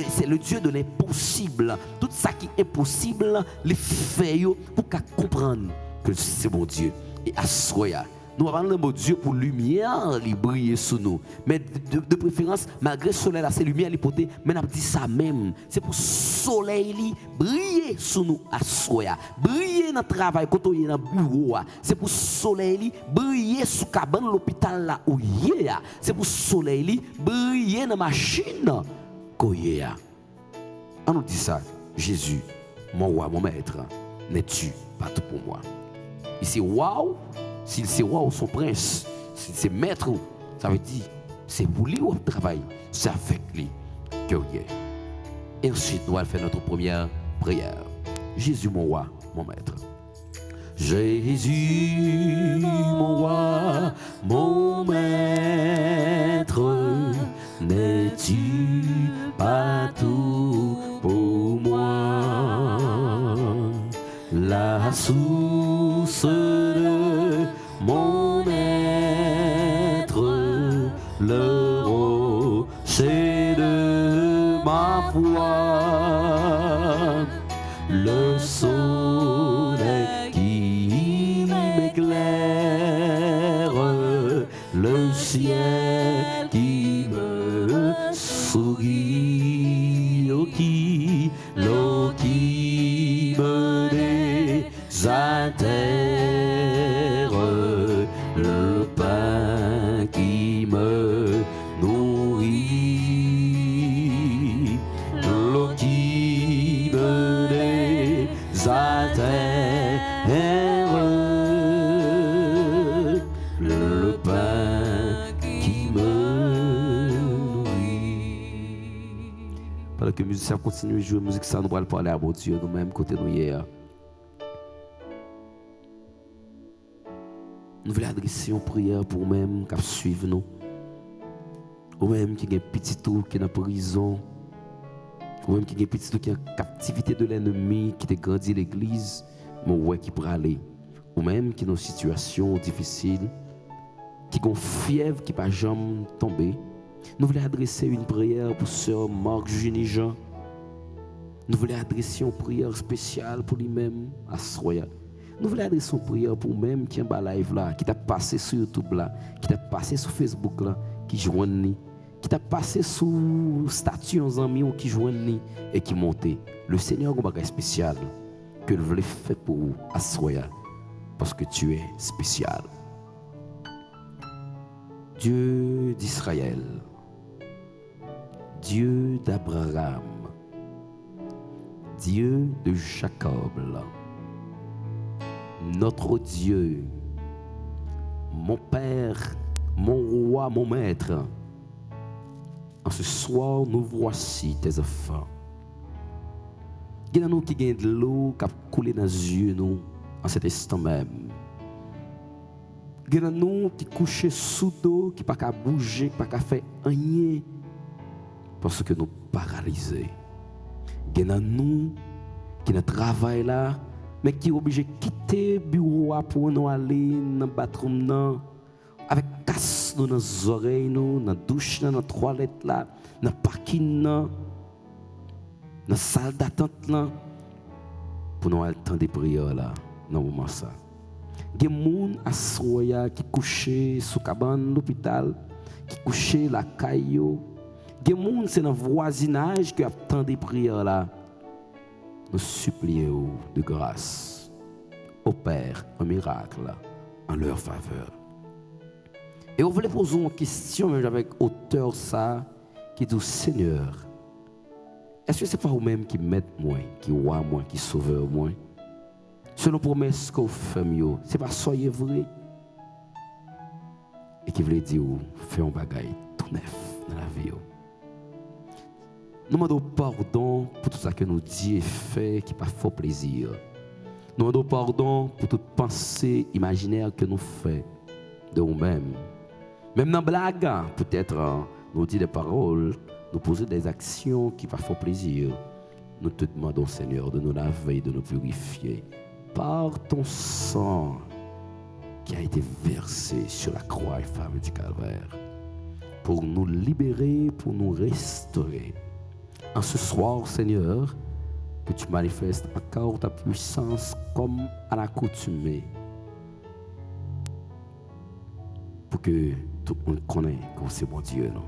c'est le Dieu de l'impossible. Tout ça qui est possible, les fait pour qu'on comprenne que c'est mon Dieu. Et à soya, nous avons le bon Dieu pour lumière qui brille sur nous. Mais de préférence, malgré le soleil, là, c'est lumière qui portée, mais on a dit ça même. C'est pour le soleil qui brille sur nous à soya. Briller dans le travail, quand on est dans le bureau. C'est pour le soleil qui brille sur la cabane, l'hôpital là où il y a. C'est pour le soleil qui brille dans la machine où il y a. On nous dit ça. Jésus, mon roi, mon maître, n'es-tu pas tout pour moi? Ici, waouh, s'il c'est waouh, son prince, s'il c'est maître, ça veut dire, c'est pour lui au travail, c'est avec lui que vous êtes. Et ensuite, nous allons faire notre première prière. Jésus, mon roi, mon maître. Jésus, mon roi, mon maître, n'es-tu pas tout pour moi? La source de mon être, le rocher de ma foi, le soleil qui m'éclaire, le ciel qui me sourit, l'eau qui me désaltère, le pain qui me nourrit, l'eau qui me désaltère, le pain qui me nourrit. Pendant que les musiciens continuent de jouer la musique, ça nous va parler à mon Dieu, nous-mêmes, côté nous hier. Nous voulons adresser une prière pour nous-mêmes qui suivent nous. Nous-mêmes qui ont un petit tour qui est en prison. Nous-mêmes qui ont un petit tour qui est en captivité de l'ennemi, qui a grandi l'église, mais ouais qui pourra aller. Nous-mêmes qui ont une situation difficile, qui ont une fièvre qui ne va jamais tomber. Nous voulons adresser une prière pour sœur Marc Junie Jean. Nous voulons adresser une prière spéciale pour lui-même à Soya. nous voulons adresser une prière pour même qui est en live là, qui t'a passé sur YouTube là, qui t'a passé sur Facebook là, qui joignent, qui t'a passé sur statut en amis ou qui joignent et qui montent. Le Seigneur a un bagage spécial que vous voulez faire pour vous à Soya parce que tu es spécial. Dieu d'Israël, Dieu d'Abraham, Dieu de Jacob, notre Dieu, mon Père, mon roi, mon maître, en ce soir, nous voici tes enfants. Il y a nous qui gagnent de l'eau qui a coulé dans les yeux nous en cet instant même. Il y a nous qui couchent sous l'eau, qui ne peuvent pas bouger, qui ne peuvent pas faire rien parce que nous paralysés. Il y a nous qui ne travaillent là, mais qui sont obligés de quitter le bureau pour nous aller dans le bathroom, avec casse dans nos oreilles, dans la douche, dans la toilette, dans le parking, dans la salle d'attente, pour nous aller temps de prière là, dans le moment ça. Il y a des gens à Soya qui couchent sous la cabane de l'hôpital, qui couchent la caillou. Il y a des gens c'est dans le voisinage qui attendent des prières là. Nous supplions de grâce. Opère un miracle en leur faveur. Et on voulait poser une question avec auteur ça qui dit Seigneur, est-ce que c'est pas vous-même qui m'aide moi, qui roi moi, qui sauveur moi? Selon promesse que vous faites, ce n'est pas soyez vrai. Et qui voulait dire, fais un bagage tout neuf dans la vie. Nous demandons pardon pour tout ça que nous disons et fait qui n'a pas fort plaisir. Nous demandons pardon pour toute pensée imaginaire que nous faisons de nous-mêmes. Même dans la blague, peut-être nous disons des paroles, nous posons des actions qui n'ont pas fort plaisir. Nous te demandons, Seigneur, de nous laver, de nous purifier par ton sang qui a été versé sur la croix infâme du Calvaire pour nous libérer, pour nous restaurer. En ce soir, Seigneur, que tu manifestes encore ta puissance comme à l'accoutumée pour que tout le monde connaisse que c'est mon Dieu. Non?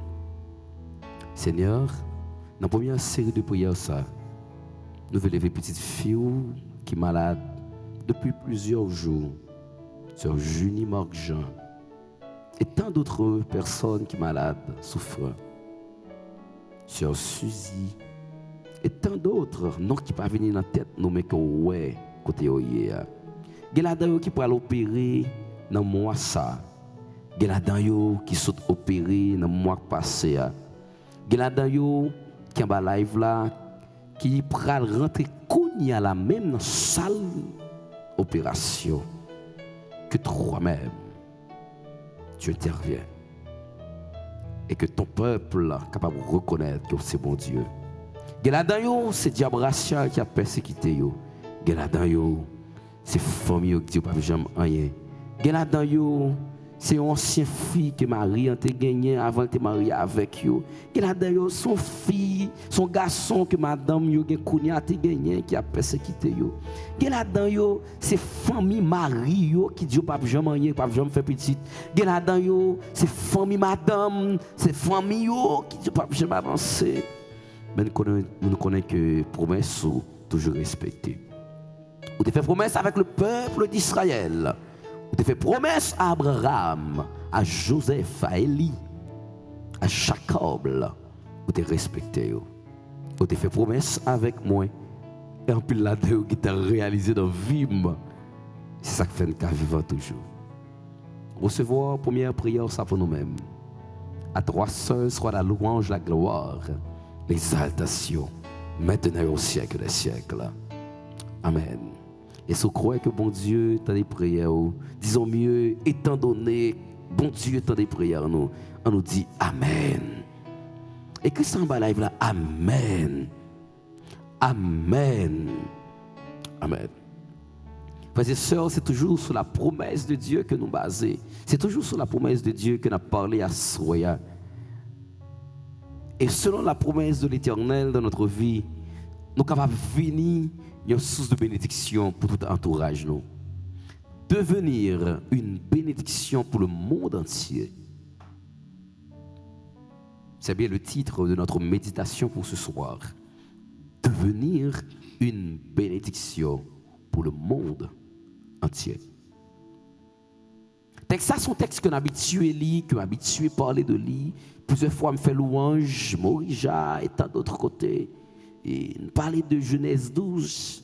Seigneur, dans la première série de prières, ça, nous voulons lever petite fille qui est malade depuis plusieurs jours, Sœur Junie Morgan, et tant d'autres personnes qui sont malades, souffrent. Sœur Suzy, et tant d'autres, non qui ne peuvent pas venir dans la tête, nous, mais que ouais, côté oyer. Il y a des gens qui peuvent l'opérer dans le mois ça. Il y a des gens qui sont opérés dans le mois passé. Il y a des gens qui sont en live là, qui peuvent rentrer à la même salle opération que toi-même tu interviens et que ton peuple est capable de reconnaître que c'est bon Dieu. Geladan c'est diable racial qui a persécuté yo. Geladan c'est famille qui dit pas jamais rien. Geladan c'est une ancienne fille que Marie a gagné avant de te marier avec yo. Geladan son fille, son garçon que madame yo a gagné qui a persécuté yo. Geladan c'est famille Marie yo qui dit pas jamais rien, pas jamais faire petite. Geladan c'est famille madame, c'est famille yo qui dit pas jamais avancer. Mais nous connaissons que promesse sont toujours respectées. Vous avez fait promesse avec le peuple d'Israël. Vous avez fait promesse à Abraham, à Joseph, à Élie, à Jacob. Vous avez respecté. Vous avez fait promesse avec moi. Et en plus là-dedans, qui t'a réalisé dans la vie. C'est ça qui fait un cas vivant toujours. Recevoir la première prière, ça pour nous-mêmes. À toi seul soit la louange, la gloire, l'exaltation, maintenant et au siècle des siècles. Amen. Et si vous croyez que bon Dieu t'a des prières, disons mieux, étant donné, bon Dieu t'a des prières, on nous dit Amen. Et Christ en bas live là, Amen. Amen. Amen. Frères et sœurs, c'est toujours sur la promesse de Dieu que nous basons. C'est toujours sur la promesse de Dieu que nous avons parlé à Soya. Et selon la promesse de l'Éternel dans notre vie, nous sommes capables de venir une source de bénédiction pour tout entourage. devenir une bénédiction pour le monde entier. C'est bien le titre de notre méditation pour ce soir. Devenir une bénédiction pour le monde entier. Texte ça, son texte que l'habitué lit, que l'habitué parler de lui. Plusieurs fois, me fait louange, Morija et tant d'autres côtés. Et nous parler de Genèse 12,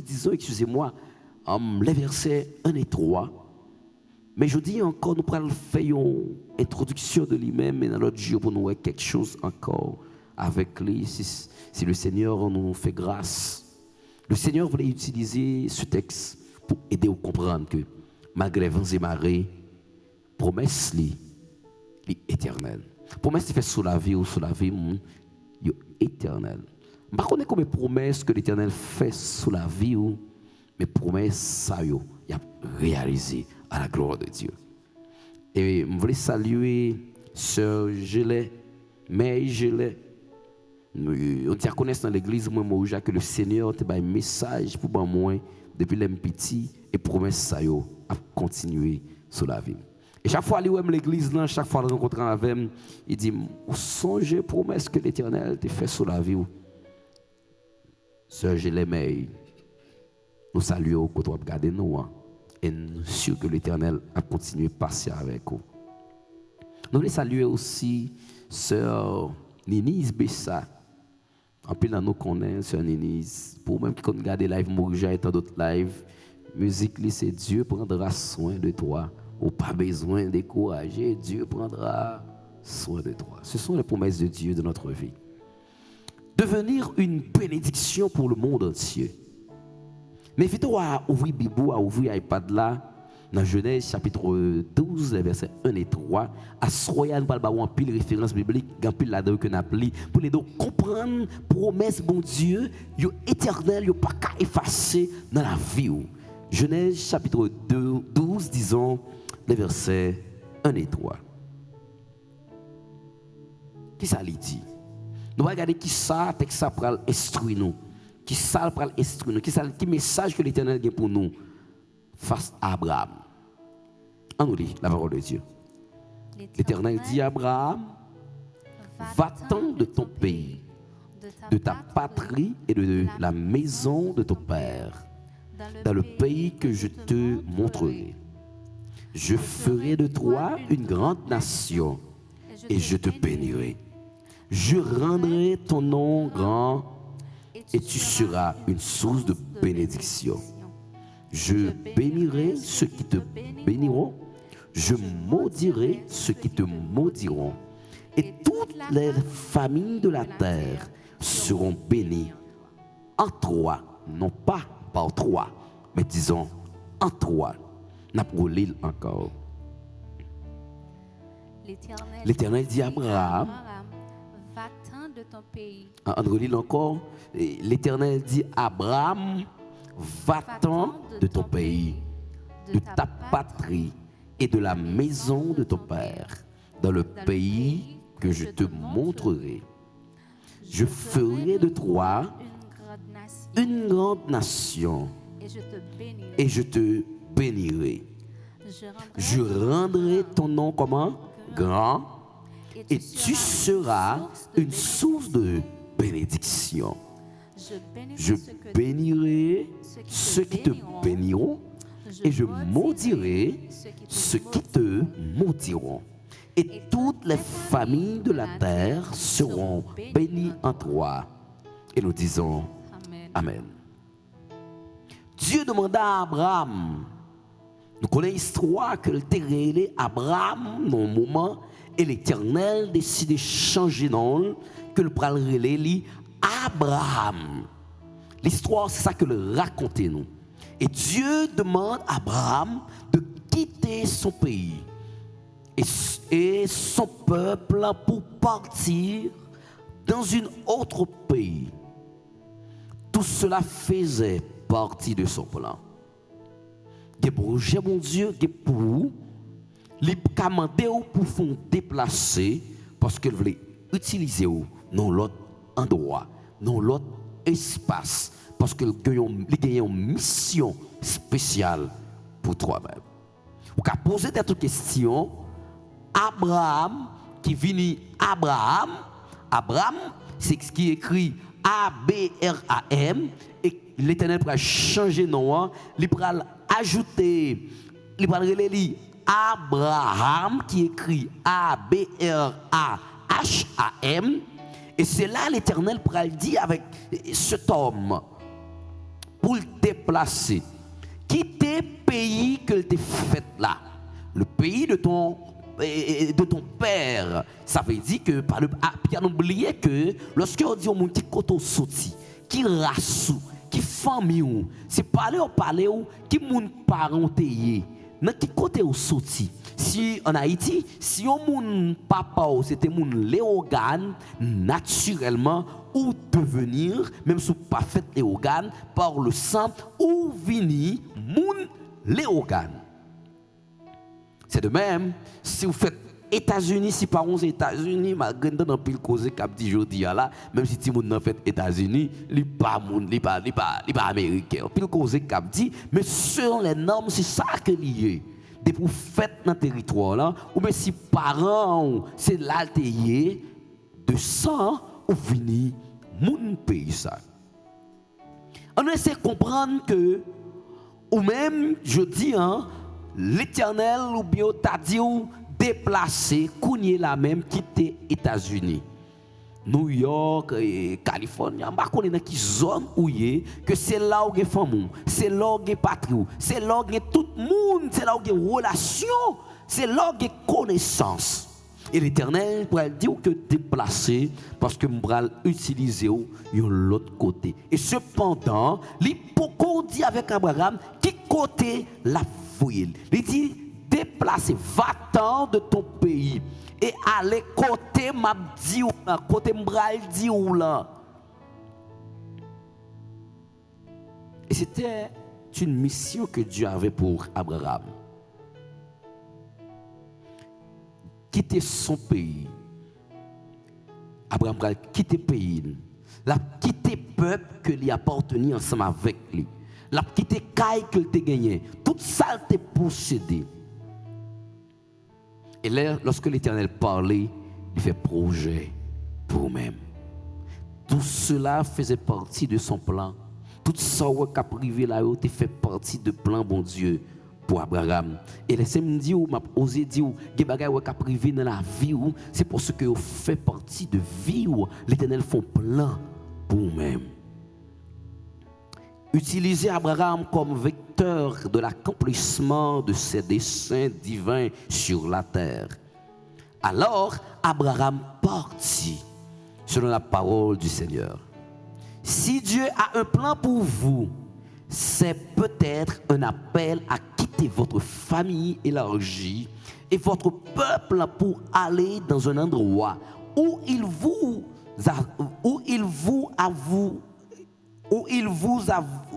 disons, excusez-moi, les versets 1 et 3. Mais je dis encore, nous prenons faire une introduction de lui-même, et dans l'autre jour, pour nous voir quelque chose encore avec lui, si le Seigneur nous fait grâce. Le Seigneur voulait utiliser ce texte pour aider à comprendre que malgré vents et marées, promesse est éternelle. Promesse qui fait sous la vie ou sous la vie, est éternelle. Je ne sais pas combien de promesses que l'Éternel fait sous la vie, mais promesses, ça y a réalisé à la gloire de Dieu. Et je voulais saluer Sœur Gelée, Mère Gelée. On tient à connaître dans l'église, moi, que le Seigneur te donne un message pour moi depuis les petits et promesse ça à continuer sur la vie. Et chaque fois que l'église, chaque fois que je rencontre avec lui, il dit, songez promesse que l'Éternel te fait sur la vie. Sœur Gelée, nous saluons quand on regarde nous. Et nous sommes sûrs que l'Éternel a continué à passer avec vous. Nous voulons saluer aussi Sœur Ninise Bessa. En plus, nous connaissons Sœur Ninise. Pour même qui regarde les lives Morija et tant d'autres lives, musique, c'est Dieu prendra soin de toi. Ou pas besoin de décourager, Dieu prendra soin de toi. Ce sont les promesses de Dieu de notre vie. Devenir une bénédiction pour le monde entier. Mais invitez-vous à ouvrir la Bible, à ouvrir l'iPad là, dans Genèse chapitre 12, les versets 1 et 3. À Soya, nous parlons en pile référence biblique, en pile là-dedans que nous appelons, pour les deux comprendre promesse bon Dieu, yo éternel, yo pas qu'à effacer dans la vie. Genèse chapitre 12, disons, les versets 1 et 3. Qui ça lui dit? Nous allons regarder qui ça, texte ça pour instruire nous. Qui ça pour instruire nous? Qui message que l'Éternel a pour nous face à Abraham? On nous lit la parole de Dieu. L'Éternel dit à Abraham, va-t'en de ton pays, de ta patrie et de la maison de ton père, dans le pays que je te montrerai. Je ferai de toi une grande nation et je te bénirai. Je rendrai ton nom grand et tu seras une source de bénédiction. Je bénirai ceux qui te béniront, je maudirai ceux qui te maudiront, et toutes les familles de la terre seront bénies en toi, non pas par toi, mais disons en toi. N'a pas l'île encore. L'Éternel dit à Abraham, va-t'en de ton pays. André l'île encore. L'Éternel dit à Abraham, va-t'en de ton pays, de ta patrie et de la maison de ton père, dans le pays que je te montrerai. Je ferai de toi une grande nation et je te bénirai. Je rendrai ton nom comment? Grand, et tu seras une source de bénédiction. Je bénirai ceux qui te béniront et je maudirai ceux qui te maudiront. Et toutes les familles de la terre seront bénies en toi. Et nous disons Amen. Dieu demanda à Abraham, nous connaissons l'histoire que le terrain Abraham dans un moment et l'Éternel décide de changer nom que le pral relais Abraham. L'histoire c'est ça que le racontez nous. Et Dieu demande à Abraham de quitter son pays et son peuple pour partir dans un autre pays. Tout cela faisait partie de son plan. Des projets, mon Dieu, des pour vous, les commander pour vous déplacer parce qu'elle voulait utiliser dans l'autre endroit, dans l'autre espace, parce qu'elle a une mission spéciale pour toi-même. Ou qu'à poser des questions, Abraham, qui vient Abraham, Abraham, c'est ce qui est écrit A-B-R-A-M, et l'Éternel va changer le nom, il va ajouter, il va relayer Abraham, qui écrit A-B-R-A-H-A-M, et c'est là l'Éternel va dire avec cet homme, pour le déplacer, quitter le pays que tu fait là, le pays de ton père. Ça veut dire que, bien oublier que, lorsque on dit au monde qui côté sorti, qui race, qui famille, c'est parler qui moun parent tayé, dans qui côté au sorti. Si en Haïti, si on moun papa c'était moun léogane, naturellement, ou devenir, même si pas fait léogane, par le sang, ou vini moun léogane. C'est de même, si vous faites États-Unis, si par aux États-Unis, malgré dans pile cause cap dit jodi là, même si ti moun nan fait États-Unis, li pas américain. Pile cause cap dit, mais selon les normes, c'est ça que lié. Des pour faites dans territoire là, ou bien si parents c'est l'altéier de sang ou vini moun pays ça. On essaie de comprendre que ou même je dis l'Éternel ou bien t'a dit ou déplacé kounye la même quitter États-Unis. New York et Californie, on va connaître dans qui zone où y que c'est là où il y a famille, c'est là où il y a patrie, c'est là où il y a tout le monde, c'est là où il y a relation, c'est là où il y a connaissance. Et l'Éternel pourrait dire que déplacer parce que m'bral utiliser l'autre côté. Et cependant, l'hypocrite dit avec Abraham qui côté la fouille. Il dit déplacer, va-t'en de ton pays et aller côté m'abdi ou là, côté m'bral dit ou là. Et c'était une mission que Dieu avait pour Abraham. Quitter son pays. Abraham a quitté le pays. Il a quitté le peuple que lui appartenait ensemble avec lui. Il a quitté le caille que lui a gagné. Tout ça a possédé. Et là, lorsque l'Éternel parlait, il fait projet pour lui-même. Tout cela faisait partie de son plan. Tout ça qui a privé là, fait partie du plan, bon Dieu, pour Abraham. Et laissez-moi dire, m'a osé dire, des bagages qui a privé dans la vie, c'est parce que vous fait partie de vie où l'Éternel fait un plan pour vous-même. Utilisez Abraham comme vecteur de l'accomplissement de ses desseins divins sur la terre. Alors, Abraham partit selon la parole du Seigneur. Si Dieu a un plan pour vous, c'est peut-être un appel à quitter votre famille élargie et votre peuple pour aller dans un endroit où il vous a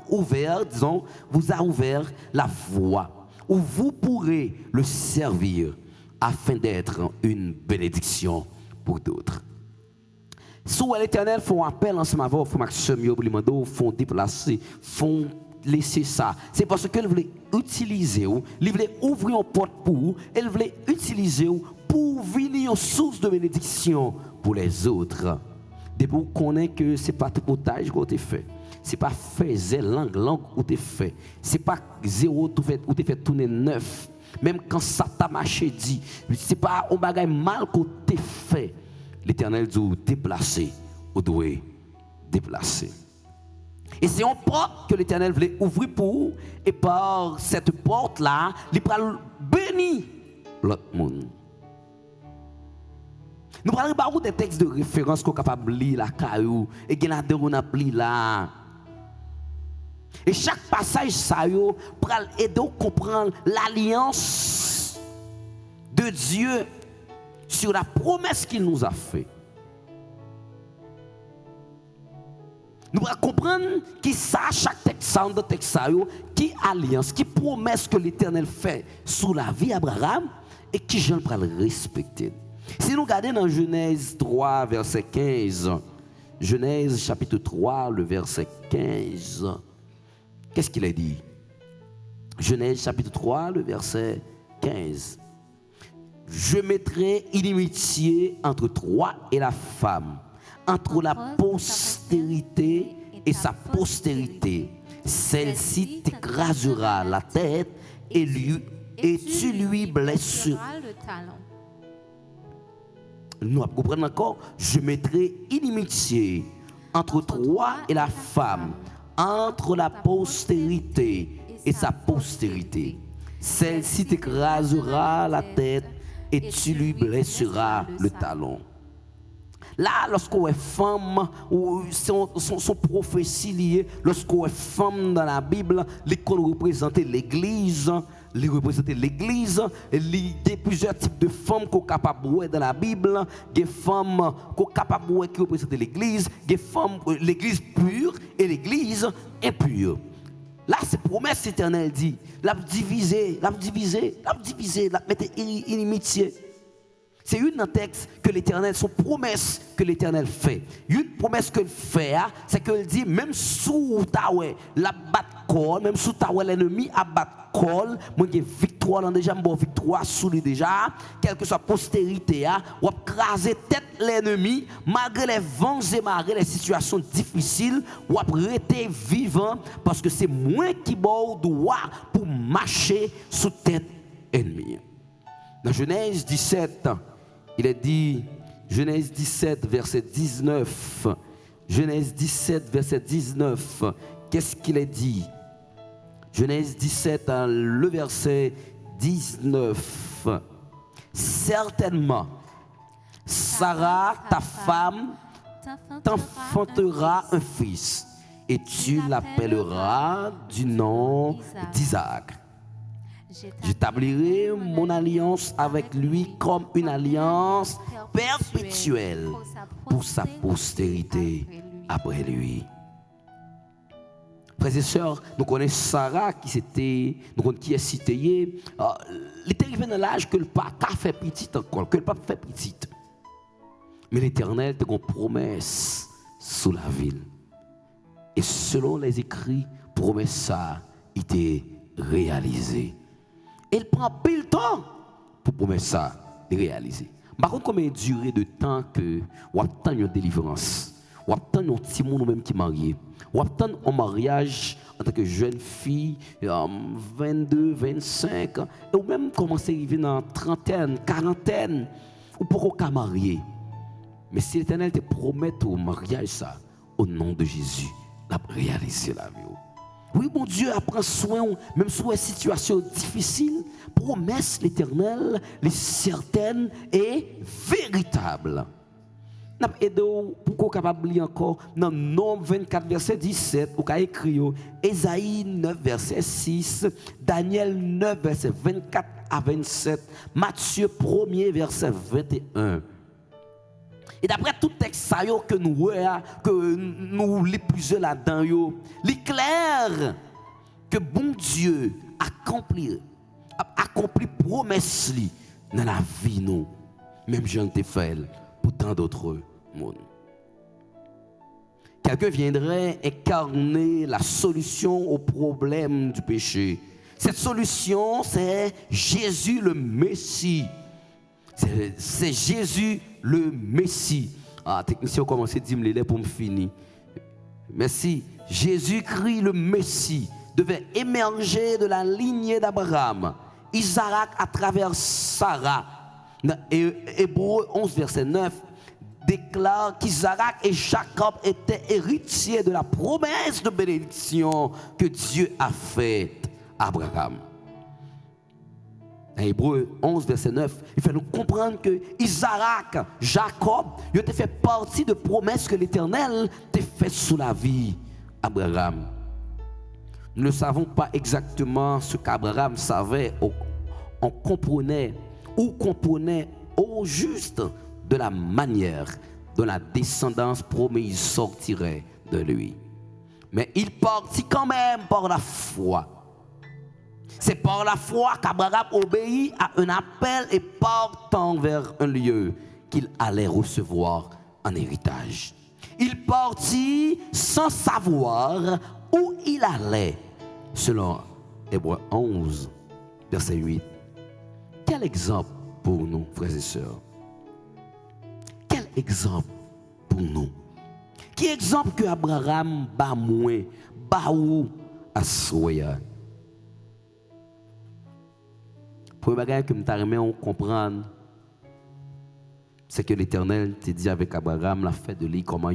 ouvert, disons, vous a ouvert la voie, où vous pourrez le servir afin d'être une bénédiction pour d'autres. Sous l'Éternel font appel ensemble avec vous, font déplacer, font laisser ça. C'est parce qu'elle voulait utiliser, elle voulait ouvrir une porte pour vous, elle voulait utiliser pour venir une source de bénédiction pour les autres. Depuis vous connaissez que ce n'est pas tout otage qu'on a fait. Ce n'est pas fait langue où tu fait. Ce n'est pas zéro où tu fait tourner 9. Même quand ça t'a marché dit, ce n'est pas un bagage mal qu'on t'a fait. L'Éternel dit déplacer, ou doit déplacer. Et c'est une porte que l'Éternel voulait ouvrir pour vous. Et par cette porte-là, il va bénir l'autre monde. Nous parlons des textes de référence qu'on est capable de lire la caillou et qu'il y a on a pris là. Et chaque passage ça yo pour aider à comprendre l'alliance de Dieu sur la promesse qu'il nous a faite. Nous allons comprendre qui ça chaque texte de texte qui alliance, qui promesse que l'Éternel fait sur la vie d'Abraham et qui j'en le respecter. Si nous regardons dans Genèse 3, verset 15, Genèse chapitre 3, le verset 15, qu'est-ce qu'il a dit? Genèse chapitre 3, le verset 15. Je mettrai inimitié entre toi et la femme, entre la postérité et sa postérité. Celle-ci t'écrasera la tête et tu lui blesseras le talon. Nous comprenons encore. Je mettrai inimitié entre toi et la femme, entre la postérité et sa postérité. Celle-ci t'écrasera la tête et tu lui blesseras le talon. Là, lorsqu'on est femme, ou son prophétie liée, lorsqu'on est femme dans la Bible, l'icône représente l'église. Il y a plusieurs types de femmes qu'on est capable de voir dans la Bible. Il y a des femmes qu'on est capable de voir qui représentent l'église. Il y a des femmes, l'église pure et l'église impure. Là, c'est promesse éternelle dit. La diviser, la mettre inimitié. C'est une texte que l'Éternel, son promesse que l'Éternel fait. Une promesse que fait, c'est qu'il dit, même sous Taoué, la batte-colle, même sous Taoué, l'ennemi a batte-colle, moi j'ai victoire, là déjà, bon victoire sous lui déjà, quelle que soit postérité, ou a crasé tête l'ennemi, malgré les vents et malgré les situations difficiles, ou a rester vivant, parce que c'est moi qui bon droit pour marcher sous tête ennemie. Dans Genèse 17, il est dit, Genèse 17, verset 19, Genèse 17, verset 19, qu'est-ce qu'il est dit? Genèse 17, le verset 19, certainement, Sarah, ta femme, t'enfantera un fils, et tu l'appelleras du nom d'Isaac. J'établirai mon alliance avec lui comme une alliance perpétuelle pour sa postérité après lui. Frères et sœurs, nous connaissons Sarah qui est citée. Il est arrivé dans l'âge que le papa fait petite encore, que le papa fait petite. Mais l'Éternel a une promesse sous la ville. Et selon les écrits, promesse ça a été réalisée. Il prend pile temps pour promettre ça de réaliser. Par contre, combien de durée de temps que vous attendez une délivrance, vous attendez un petit monde même qui est marié, vous attendez un mariage en tant que jeune fille, 22, 25, ou même commencer à arriver dans trentaine, quarantaine, ou pour qu'on marier. Mais si l'Éternel te promet au mariage ça, au nom de Jésus, la réaliser la vie. Oui, mon Dieu prend soin, même sous une situation difficile, promesse l'Éternel, les certaines et véritables. Nous avons aidé pour qu'on capable lire encore dans Nombre 24, verset 17, ou qu'a écrit Ésaïe 9, verset 6, Daniel 9, verset 24 à 27, Matthieu 1er, verset 21. Et d'après tout texte que nous lisons plusieurs là-dedans, il est clair que bon Dieu a accompli promesse dans la vie nous, même Jean te fait pour tant d'autres mondes. Quelqu'un viendrait incarner la solution au problème du péché. Cette solution, c'est Jésus le Messie. C'est Jésus le Messie. Technicien, commencez à dire pour me finir. Merci. Jésus-Christ le Messie devait émerger de la lignée d'Abraham. Isaac à travers Sarah. Hébreux 11, verset 9 déclare qu'Isaac et Jacob étaient héritiers de la promesse de bénédiction que Dieu a faite à Abraham. Dans Hébreux 11, verset 9, il fait nous comprendre que Isaac, Jacob, ils ont fait partie de promesses que l'Éternel a faites sous la vie d'Abraham. Nous ne savons pas exactement ce qu'Abraham savait. On comprenait au juste de la manière dont la descendance promise sortirait de lui. Mais il partit quand même par la foi. C'est par la foi qu'Abraham obéit à un appel et partant vers un lieu qu'il allait recevoir en héritage. Il partit sans savoir où il allait, selon Hébreux 11, verset 8. Quel exemple pour nous, frères et sœurs? Quel exemple pour nous? Qui exemple que Abraham ba moins, ba ou à soya? Pour bagage que nous comprendre, c'est que l'Éternel te dit avec Abraham la fête de lui comment?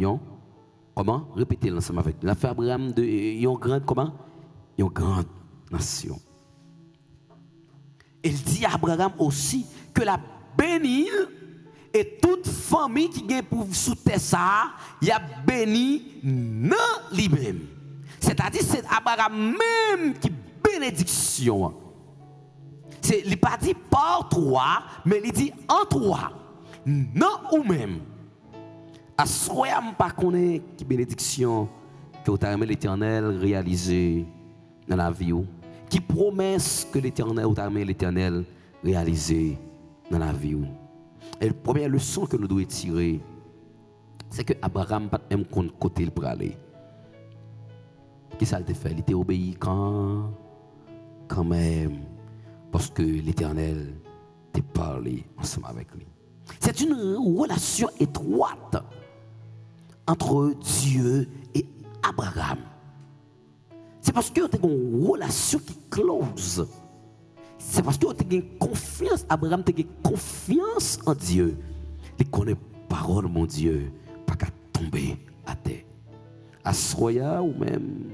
Répétez-le ensemble avec nous. La fête Abraham de une grande comment? Une grande nation. Il dit à Abraham aussi que la bénie et toute famille qui est pour sous terre ça, il a béni non lui-même. C'est-à-dire c'est Abraham même qui bénédiction. Il n'est pas dit par toi, mais il dit en toi, non ou même. À soi, je ne pas connaître qui bénédiction que vous avez l'Éternel réalisé dans la vie. Qui promesse que l'Éternel réalisé dans la vie. Et la première leçon que nous devons tirer, c'est que Abraham n'a pas même côté pour aller. Qu'est-ce qu'il a fait? Il était obéi quand même. Parce que l'Éternel t'a parlé ensemble avec lui. C'est une relation étroite entre Dieu et Abraham. C'est parce que tu as une relation qui close. C'est parce que tu as une confiance. Abraham a une confiance en Dieu. Il connaît la parole, mon Dieu, pas qu'à tomber à terre. À soya ou même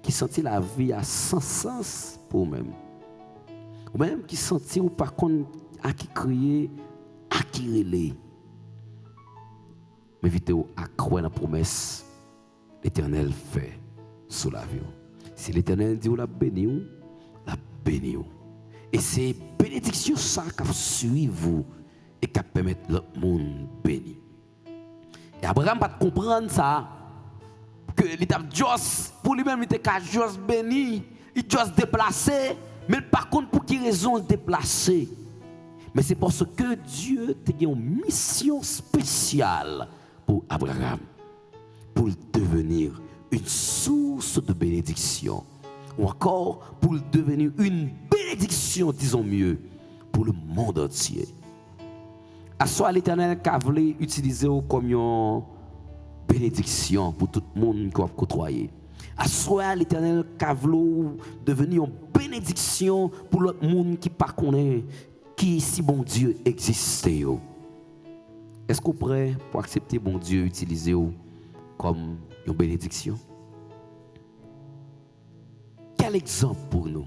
qui sentit la vie à sans sens pour même. Ou même qui sentit ou par contre à qui crier, à qui relais. Mais vite à croire la promesse, l'Éternel fait sous la vie. Si l'Éternel dit ou la béni, la béni. Et c'est bénédiction ça qui va suivre vous et qui permet le monde béni. Et Abraham va comprendre ça que l'État Jos pour lui-même il était Jos béni, il Jos déplacé, mais par contre pour quelle raison se déplacer? Mais c'est parce que Dieu a une mission spéciale pour Abraham, pour devenir une source de bénédiction, ou encore pour devenir une bénédiction, disons mieux, pour le monde entier. À soi l'Éternel qui a voulu utiliser comme une bénédiction pour tout le monde qui a côtoyé. À soi l'Éternel qui a voulu devenir une bénédiction pour le monde qui ne connaît pas qui si bon Dieu existait. Est-ce qu'on est prêt pour accepter bon Dieu utiliser comme une bénédiction? Quel exemple pour nous?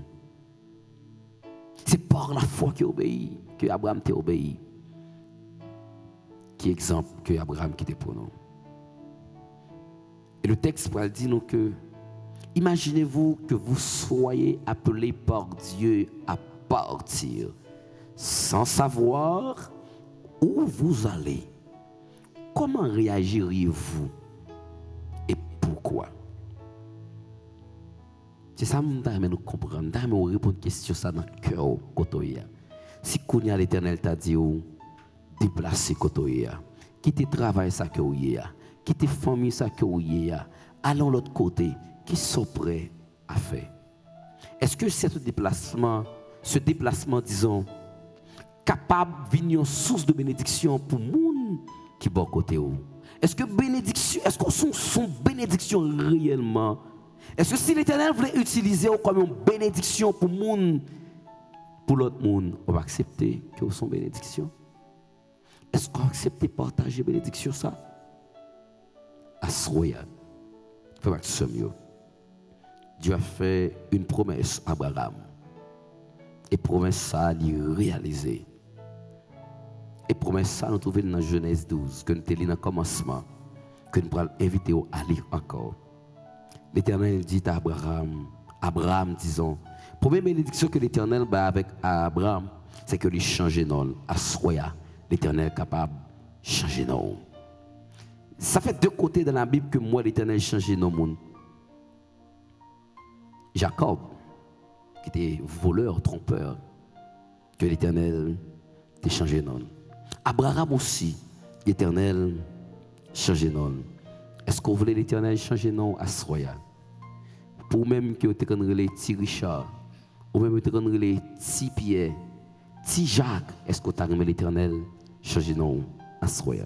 C'est par la foi qu'il obéit, que Abraham t'a obéi. Quel exemple que Abraham qui était pour nous? Et le texte dit nous que imaginez-vous que vous soyez appelés par Dieu à partir sans savoir où vous allez. Comment réagiriez-vous et pourquoi? C'est ça que nous comprendre. Nous répondre à une question ça dans le cœur. Si Kounia l'Éternel t'a dit, déplacer Kotoya, quitter travail ça que vous quitter famille ça que vous allons de l'autre côté, qui sont prêts à faire? Est-ce que ce déplacement, disons, capable de venir une source de bénédiction pour les gens qui sont à côté? Est-ce que son bénédiction réellement? Est-ce que si l'Éternel voulait utiliser comme une bénédiction pour l'autre monde, on va accepter que son bénédiction? Est-ce qu'on accepte de partager la bénédiction ça? Asroya. Dieu a fait une promesse à Abraham. Et promesse ça, il est réalisée. Et promesse ça, nous trouvons dans Genèse 12, que nous avons lu dans le commencement, que nous allons inviter à lire encore. L'Éternel dit à Abraham, disons, première bénédiction que l'Éternel a avec Abraham, c'est que lui change de nom. Asroya, l'Éternel est capable de changer de nom. Ça fait deux côtés dans la Bible que moi, l'Éternel change de nom. Jacob, qui était voleur, trompeur, que l'Éternel a changé de nom. Abraham aussi, l'Éternel change de nom. Est-ce qu'on voulait l'Éternel changer de nom à Soya? Pour même que vous avez les petits Richard, ou même te rendre les petits Pierre, petit Jacques, est-ce que tu as remis l'Éternel changer non à soi?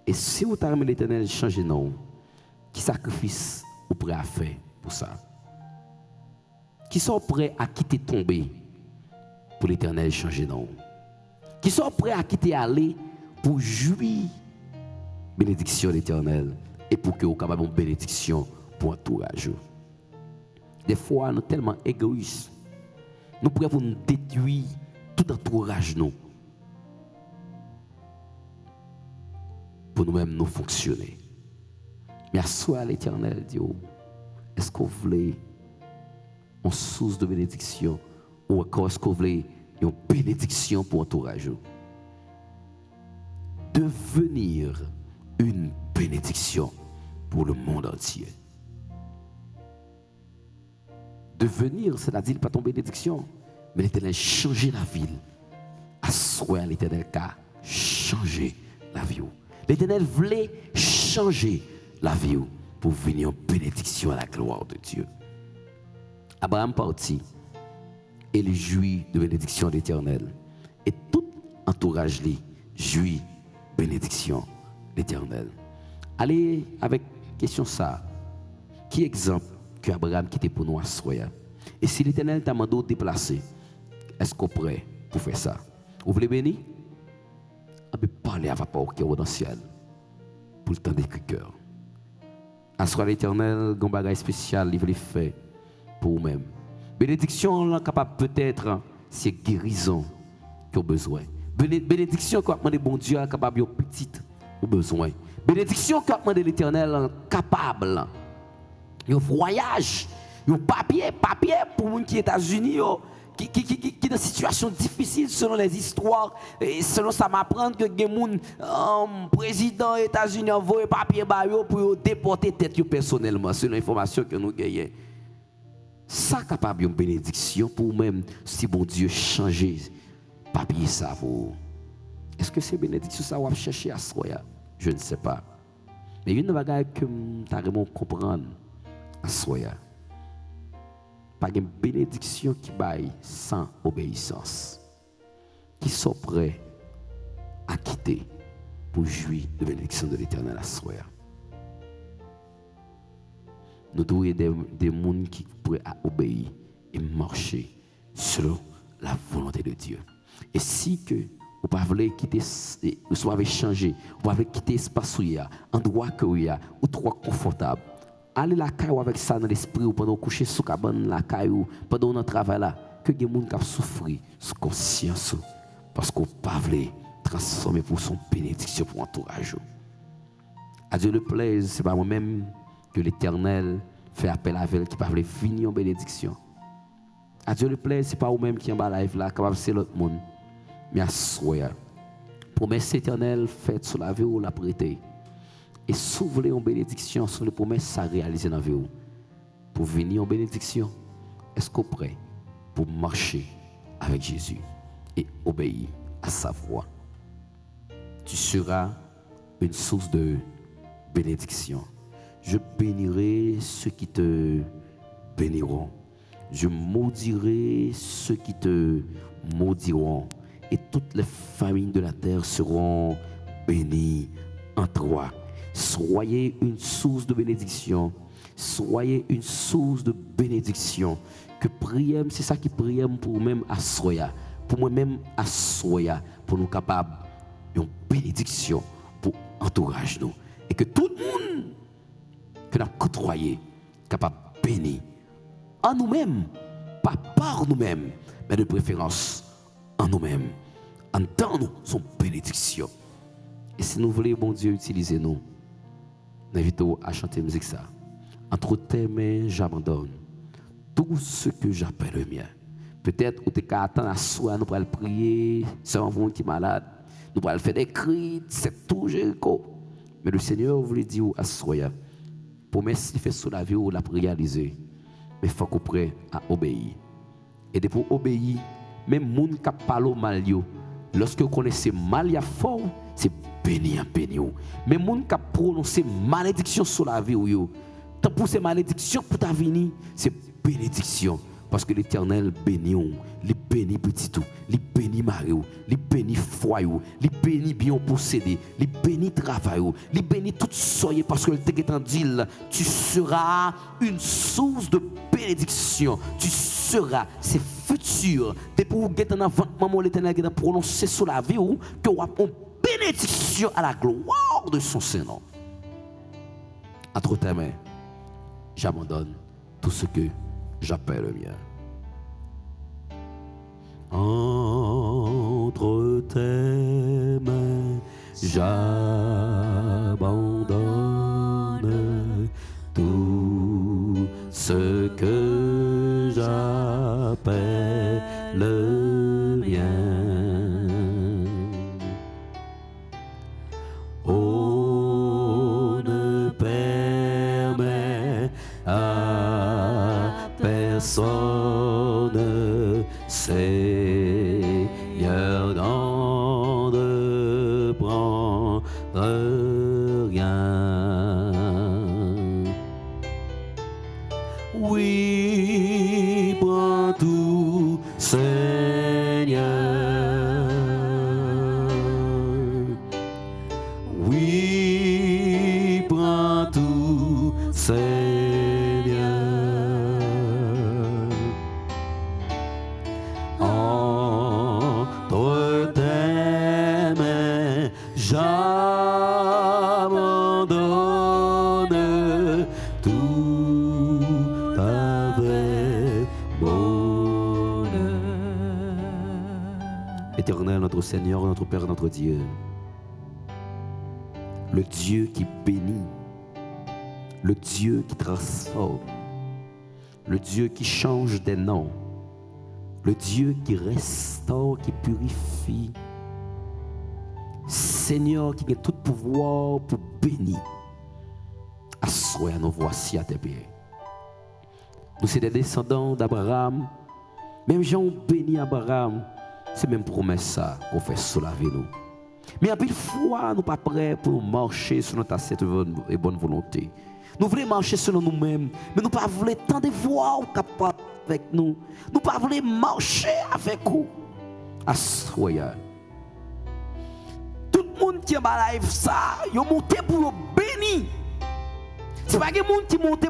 Et si vous avez remis l'Éternel changer non, qui sacrifice vous prêt à faire pour ça? Qui sont prêts à quitter tomber pour l'Éternel changer non? Qui sont prêts à quitter aller pour jouir bénédiction de l'Éternel et pour que vous soyez capable de bénédiction pour entourage? Des fois, nous sommes tellement égoïstes. Nous pouvons nous détruire tout entourage nous pour nous-mêmes nous fonctionner. Mais à soi, l'Éternel dit, est-ce que vous voulez une source de bénédiction ou encore est-ce que vous voulez une bénédiction pour entourage? Devenir une bénédiction pour le monde entier. Devenir, c'est-à-dire pas ton bénédiction, mais l'Éternel changer la ville. À soi, l'Éternel a changé la vie. L'Éternel voulait changer la vie pour venir en bénédiction à la gloire de Dieu. Abraham partit et il jouit de bénédiction de l'Éternel. Et tout entourage lui jouit bénédiction de l'Éternel. Allez avec question ça. Qui exemple que Abraham qui était pour nous à soi? Et si l'Éternel t'a demandé de déplacer, est-ce qu'on est prêt pour faire ça? Vous voulez bénir? On peut parler à vapeur qui est dans le ciel pour le temps des cœurs. À soi l'Éternel, un bagage spécial, il veut faire pour vous-même. Bénédiction, capable peut-être, c'est guérison que vous avez besoin. Bénédiction, quand vous bon Dieu, capable de petite, vous avez besoin. Bénédiction, quand vous l'Éternel, capable. Un voyage, un papier pour les gens qui sont aux États-Unis, qui est dans une situation difficile selon les histoires, et selon ça m'apprend que le président des États-Unis envoie un papier pour déporter tête personnellement, selon l'information que nous gagnons. Ça capable une bénédiction pour même si bon Dieu changer papier ça pour. Est-ce que c'est bénédiction ça va chercher à soi? Je ne sais pas. Mais une chose que tu as vraiment comprendre à soi. Pas une bénédiction qui baille sans obéissance. Qui sont prêts à quitter pour jouir de bénédiction de l'Éternel à soi. Nous devons des gens qui sont prêts à obéir et marcher selon la volonté de Dieu. Et si que vous ne pouvez quitter, vous avez changé, vous pouvez quitter l'espace où il y a, endroit où il y a, ou trop confortable. Allez la caille avec ça dans l'esprit ou pendant coucher sous cabane la caille ou pendant notre travail là, que des gens qui souffrent sous conscience parce qu'on ne peut pas transformer pour son bénédiction pour l'entourage. À Dieu le plaise, ce n'est pas moi-même que l'Éternel fait appel à elle qui ne peut pas venir en bénédiction. À Dieu le plaise, ce n'est pas vous-même qui est en bas live là, capable c'est l'autre monde. Mais à soi, promesse éternelle faite sur la vie ou la prêter. Et si vous voulez en bénédiction, sur les promesses à réaliser dans la vie, pour venir en bénédiction, est-ce qu'on est prêt pour marcher avec Jésus et obéir à sa voix? Tu seras une source de bénédiction. Je bénirai ceux qui te béniront. Je maudirai ceux qui te maudiront. Et toutes les familles de la terre seront bénies en toi. Soyez une source de bénédiction. Soyez une source de bénédiction. Que prions, c'est ça qui prions pour même à Soya. Pour moi-même à Soya. Pour nous capables d'une bénédiction pour entourage nous. Et que tout le monde que nous avons côtoyé capable de bénir en nous-mêmes. Pas par nous-mêmes, mais de préférence en nous-mêmes. En tant nous, son bénédiction. Et si nous voulons, bon Dieu, utiliser nous, nous invitons à chanter musique ça. Entre tes mains, j'abandonne tout ce que j'appelle le mien. Peut-être que tu es attendre à soi, nous pourrons prier, c'est un monde qui est malade, nous pourrons faire des cris, c'est tout Jéricho. Mais le Seigneur voulait dire à soi, promesse qu'il fait sur la vie, ou la réaliser. Mais il faut qu'on prêt à obéir. Et pour obéir, même les gens qui parlent mal, lorsque vous connaissez mal, il y a fort, c'est béni. Mais les gens qui prononcent malédiction sur la vie, tant pour ces malédictions pour ta venir, c'est bénédiction Parce que l'Éternel bénit, il bénit petit tout, il bénit mari, il bénit foyer, il bénit bien possédé, il bénit travail, il bénit tout soyez parce que le t'est dit, tu seras une source de bénédiction, tu seras, c'est futur, c'est pour que tu avant maman l'Éternel qui t'a prononcé sur la vie ou que tu as une bénédiction à la gloire de son Seigneur. Entre tes mains, j'abandonne tout ce que j'appelle le mien. Entre tes mains, j'abandonne tout ce que j'appelle le mien. Oh, ne permets à personne, Seigneur, d'en de prendre rien. Oui, prends tout, Seigneur. Oui, prends tout, Seigneur. Entre tes mains, j'abandonne tout avec bonheur. Éternel, notre Seigneur, notre Père, notre Dieu, le Dieu qui bénit, le Dieu qui transforme, le Dieu qui change des noms, le Dieu qui restaure, qui purifie, Seigneur qui a tout pouvoir pour bénir. Assois nous voici à tes pieds. Nous sommes des descendants d'Abraham. Même Jean béni Abraham, c'est même promesse ça qu'on fait sous la vie nous. Mais à pile fois, nous ne sommes pas prêts pour marcher sur notre assiette et bonne volonté. Nous voulons marcher selon nous-mêmes, mais nous ne voulons pas tant de voix capables avec nous. Nous ne voulons pas marcher avec vous. Assoya. Tout le monde qui est dans la live, ça, ils ont monté pour bénir. Ce n'est pas que les gens qui montent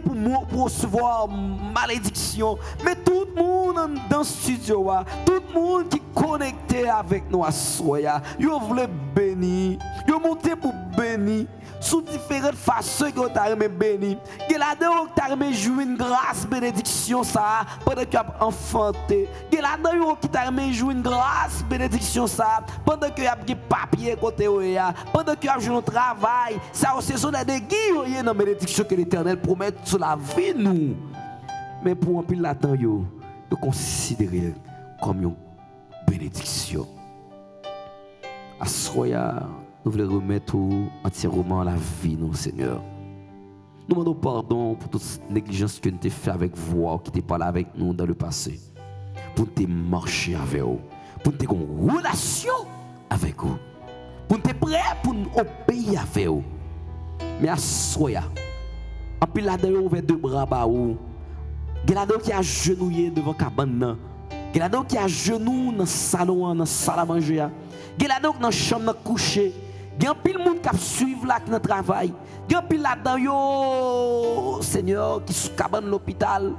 pour recevoir malédiction, mais tout le monde dans le studio, tout le monde qui est connecté avec nous à Soya, ils veulent bénir, ils ont monté pour bénir. Sous différentes façons que tu as béni. Il y a là-dedans que tu as joué une grâce, bénédiction, ça, pendant que tu as enfanté. Il y a là-dedans que tu as joué une grâce, bénédiction, ça, pendant que tu as des papiers côté, pendant que tu as joué un travail. Ça, c'est son aiguille, dans la bénédiction que l'Éternel promet sur la vie, nous. Mais pour un peu là-dedans, de considérer comme une bénédiction. Assoya. Nous voulons remettre entièrement la vie, nous, Seigneur. Nous demandons pardon pour toute négligence que nous avons fait avec vous, qui n'était pas là avec nous dans le passé. Pour nous marcher avec vous. Pour nous avoir une relation avec vous. Pour nous être prêts pour nous obéir avec vous. Mais à soya, en plus là-dedans, ouvert deux bras bas vous. Il y a là-dedans qui a agenouillé devant la cabane. Il y a là-dedans qui a genoux dans le salon, dans la salle à manger. Il y a là-dedans dans la chambre à coucher. Il y a un pile de monde qui suivent là dans le travail. Il y a un pile là-dedans, Seigneur, qui sont cabane de l'hôpital.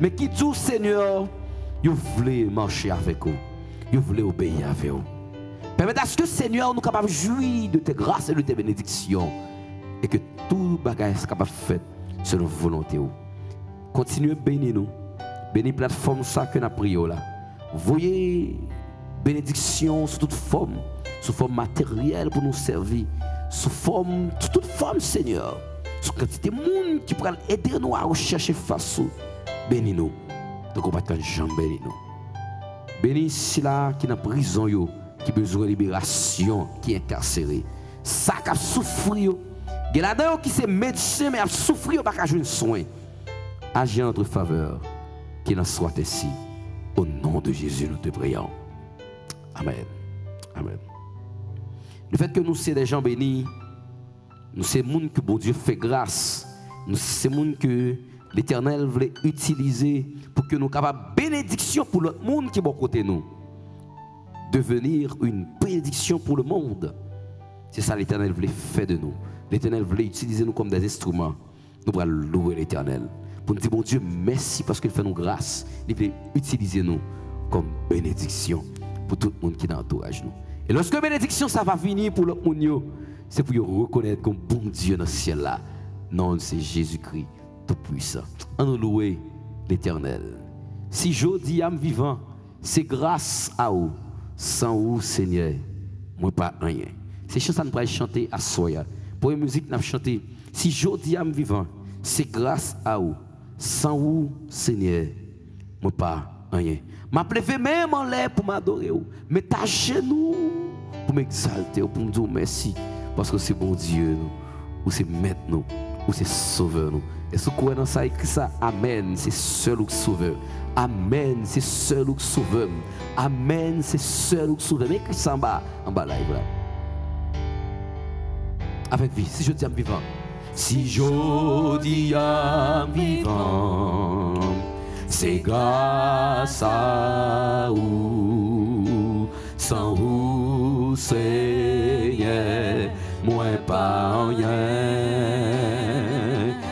Mais qui dit, Seigneur, vous voulez marcher avec vous. Vous voulez obéir avec vous. Permettez à ce que, Seigneur, nous sommes capables de jouir de tes grâces et de tes bénédictions. Et que tout bagage soit capable de faire selon volonté. Continuez à bénir nous. Bénir la plateforme ça que nous avons prié là. Voyez bénédiction sous toute forme. Sous forme matérielle pour nous servir, sous toute forme, Seigneur, sous quantité de monde qui pourra aider nous à rechercher face. Bénis-nous, de combattre Jean, bénis-nous. Bénis ceux-là qui sont en prison, qui ont besoin de libération, qui sont incarcérés. Ça qui a souffert, il y a là-dedans qui sont médecins, mais qui a souffert, pas qu'à jouer un soin. Agis en notre faveur, qu'il en soit ainsi. Au nom de Jésus, nous te prions. Amen. Amen. Le fait que nous sommes des gens bénis, nous sommes des gens que bon Dieu fait grâce, nous sommes des gens que l'Éternel voulait utiliser pour pour que nous capables bénédiction pour l'autre monde qui est bon côté nous. Devenir une bénédiction pour le monde. C'est ça l'Éternel voulait faire de nous. L'Éternel voulait utiliser nous comme des instruments. Nous allons louer l'Éternel. Pour nous dire, bon Dieu, merci parce qu'il fait nous grâce. Il veut utiliser nous comme bénédiction pour tout le monde qui est dans l'entourage nous. Et lorsque bénédiction, ça va venir pour l'autre monde, c'est pour reconnaître comme bon Dieu dans ce ciel là. Non, c'est Jésus-Christ tout-puissant. On nous louer l'Éternel. Si je dis à me vivant, c'est grâce à vous. Sans vous, Seigneur, moi pas rien. C'est chanson que nous chanter à soya. Pour la musique, nous chanter. Si je dis à me vivant, c'est grâce à vous. Sans vous, Seigneur, moi pas rien. M'a levé même en l'air pour m'adorer. Mais ta genou pour m'exalter, pour me dire merci. Parce que c'est bon Dieu, ou c'est maître nous, ou c'est sauveur nous. Et ce qu'on a dans ça, écrit ça, Amen, c'est seul ou sauveur. Amen, c'est seul ou sauveur. Amen, c'est seul ou sauveur. Mais écrit ça en bas live là. Avec vie, si je dis à me vivant. Si je dis à me vivant, c'est grâce à vous. Sans vous, Seigneur, moi pas rien.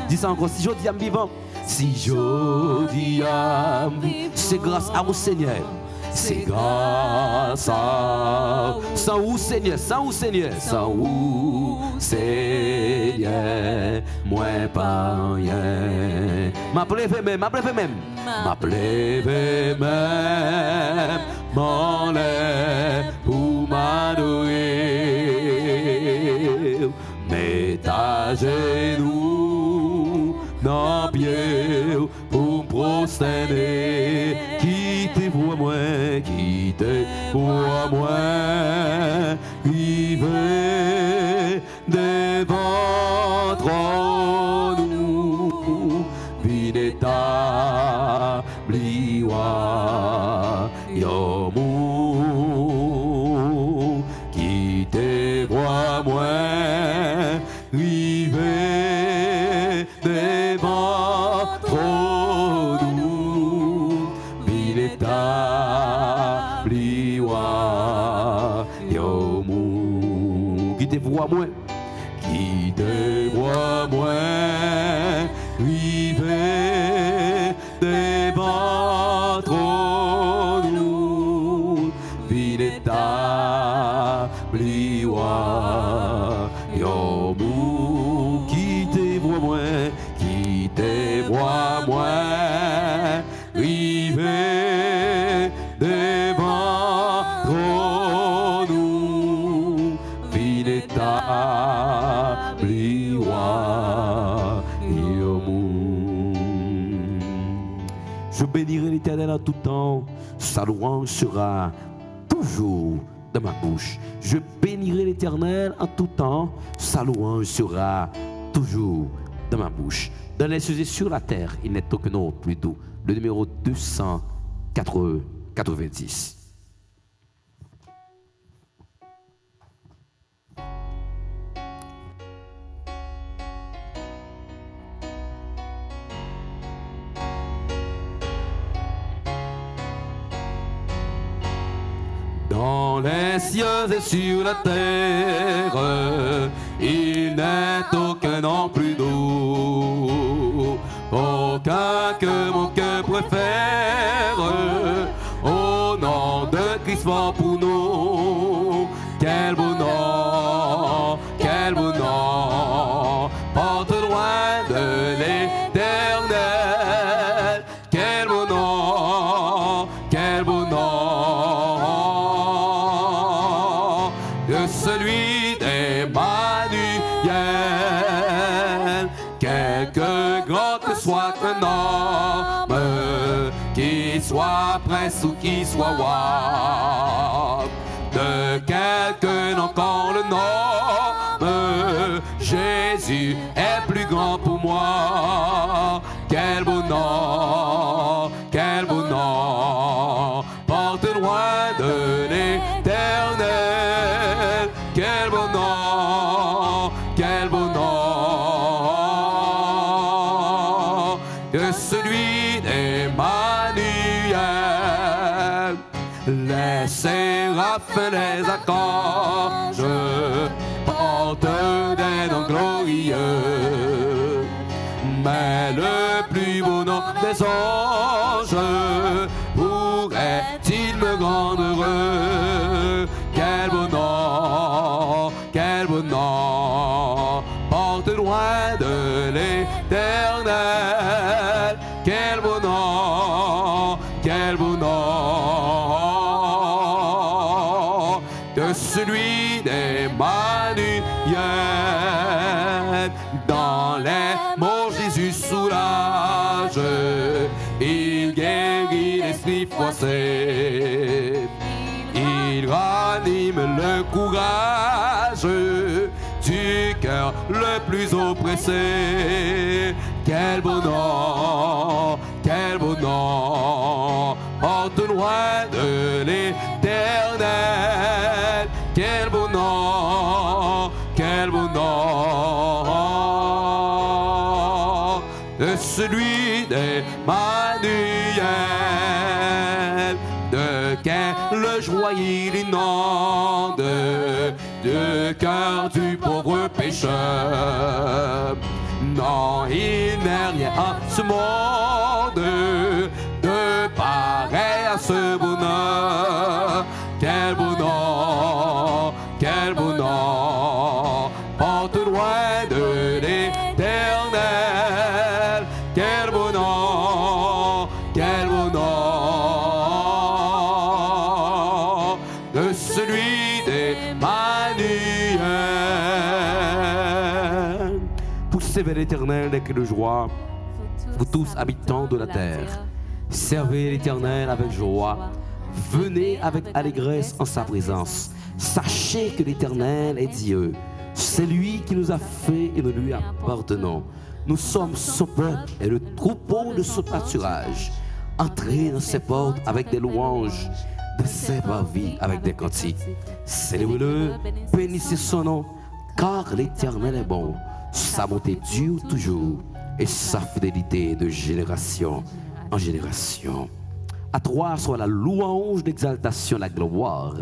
Dis ça encore, si je dis à me vivant. Si je dis à me vivant, c'est grâce à vous, Seigneur. C'est grâce à vous. Sans vous, Seigneur, sans vous, Seigneur, sans vous, Seigneur, moi pas rien. M'appelez même, m'appelez même, m'appelez même, m'en lève pour m'adorer. Mets à genoux, dans pied pour me prosterner. Quittez-vous à moi, quittez-vous à moi. Vivez devant nous, vinettabli wa yomu. Quittez-vous à moi, vivez devant nous, vinettabli wa yomu. Quittez-vous à moi, quittez-vous à moi, vivez devant nous, vinettabli wa yomu. Quittez-vous à moi, quittez-vous à moi, vivez devant nous, vinettabli wa yomu. Je bénirai l'Éternel en tout temps, sa louange sera toujours dans ma bouche. Je bénirai l'Éternel en tout temps, sa louange sera toujours dans ma bouche. Dans les cieux et sur la terre, il n'est aucun autre plus doux. Le numéro 290. Dans les cieux et sur la terre, il n'est aucun nom plus doux, aucun que mon cœur préfère. Au nom de Christ mort pour nous, quel beau nom, quel beau nom, porte loin de l'éternel. Quel beau nom, quel beau nom, de celui d'Emmanuel. Quelque grand que soit un homme, qu'il soit prince ou qu'il soit roi, de quelque nom qu'on le nomme, Jésus est plus grand pour moi. Quel beau nom, quel beau nom, porte loin de l'éternel. Quel beau nom, quel beau nom, de celui d'Emmanuel. les séraphins, les archanges portent des noms glorieux. Mais le plus beau nom des anges pourrait-il me rendre heureux? Quel beau nom, porte loin de l'éternel. Quel beau nom, de celui d'Emmanuel. Dans les mots Jésus soulage, il guérit l'esprit froissé. Il ranime le courage du cœur le plus oppressé. Quel beau nom, porte loin de l'éternel. Quel beau nom, de celui d'Emmanuel, de quelle joie il inonde le cœur du pauvre pécheur. Non, il n'est rien à ce monde de pareil à ce bonheur. Quel beau nom, porte loin de l'éternel. Quel beau nom, de celui d'Emmanuel. Poussez vers l'éternel des cris de joie, vous tous habitants de la terre. Servez l'éternel avec joie, venez avec allégresse en sa présence. Sachez que l'éternel est Dieu. C'est lui qui nous a fait et nous lui appartenons. Nous sommes son peuple et le troupeau de son pâturage. Entrez dans ses portes avec des louanges, de ses parvis avec des cantiques. Célébrez-le, bénissez son nom, car l'éternel est bon. Sa bonté dure toujours et sa fidélité de génération en génération. À toi soit la louange, l'exaltation, la gloire,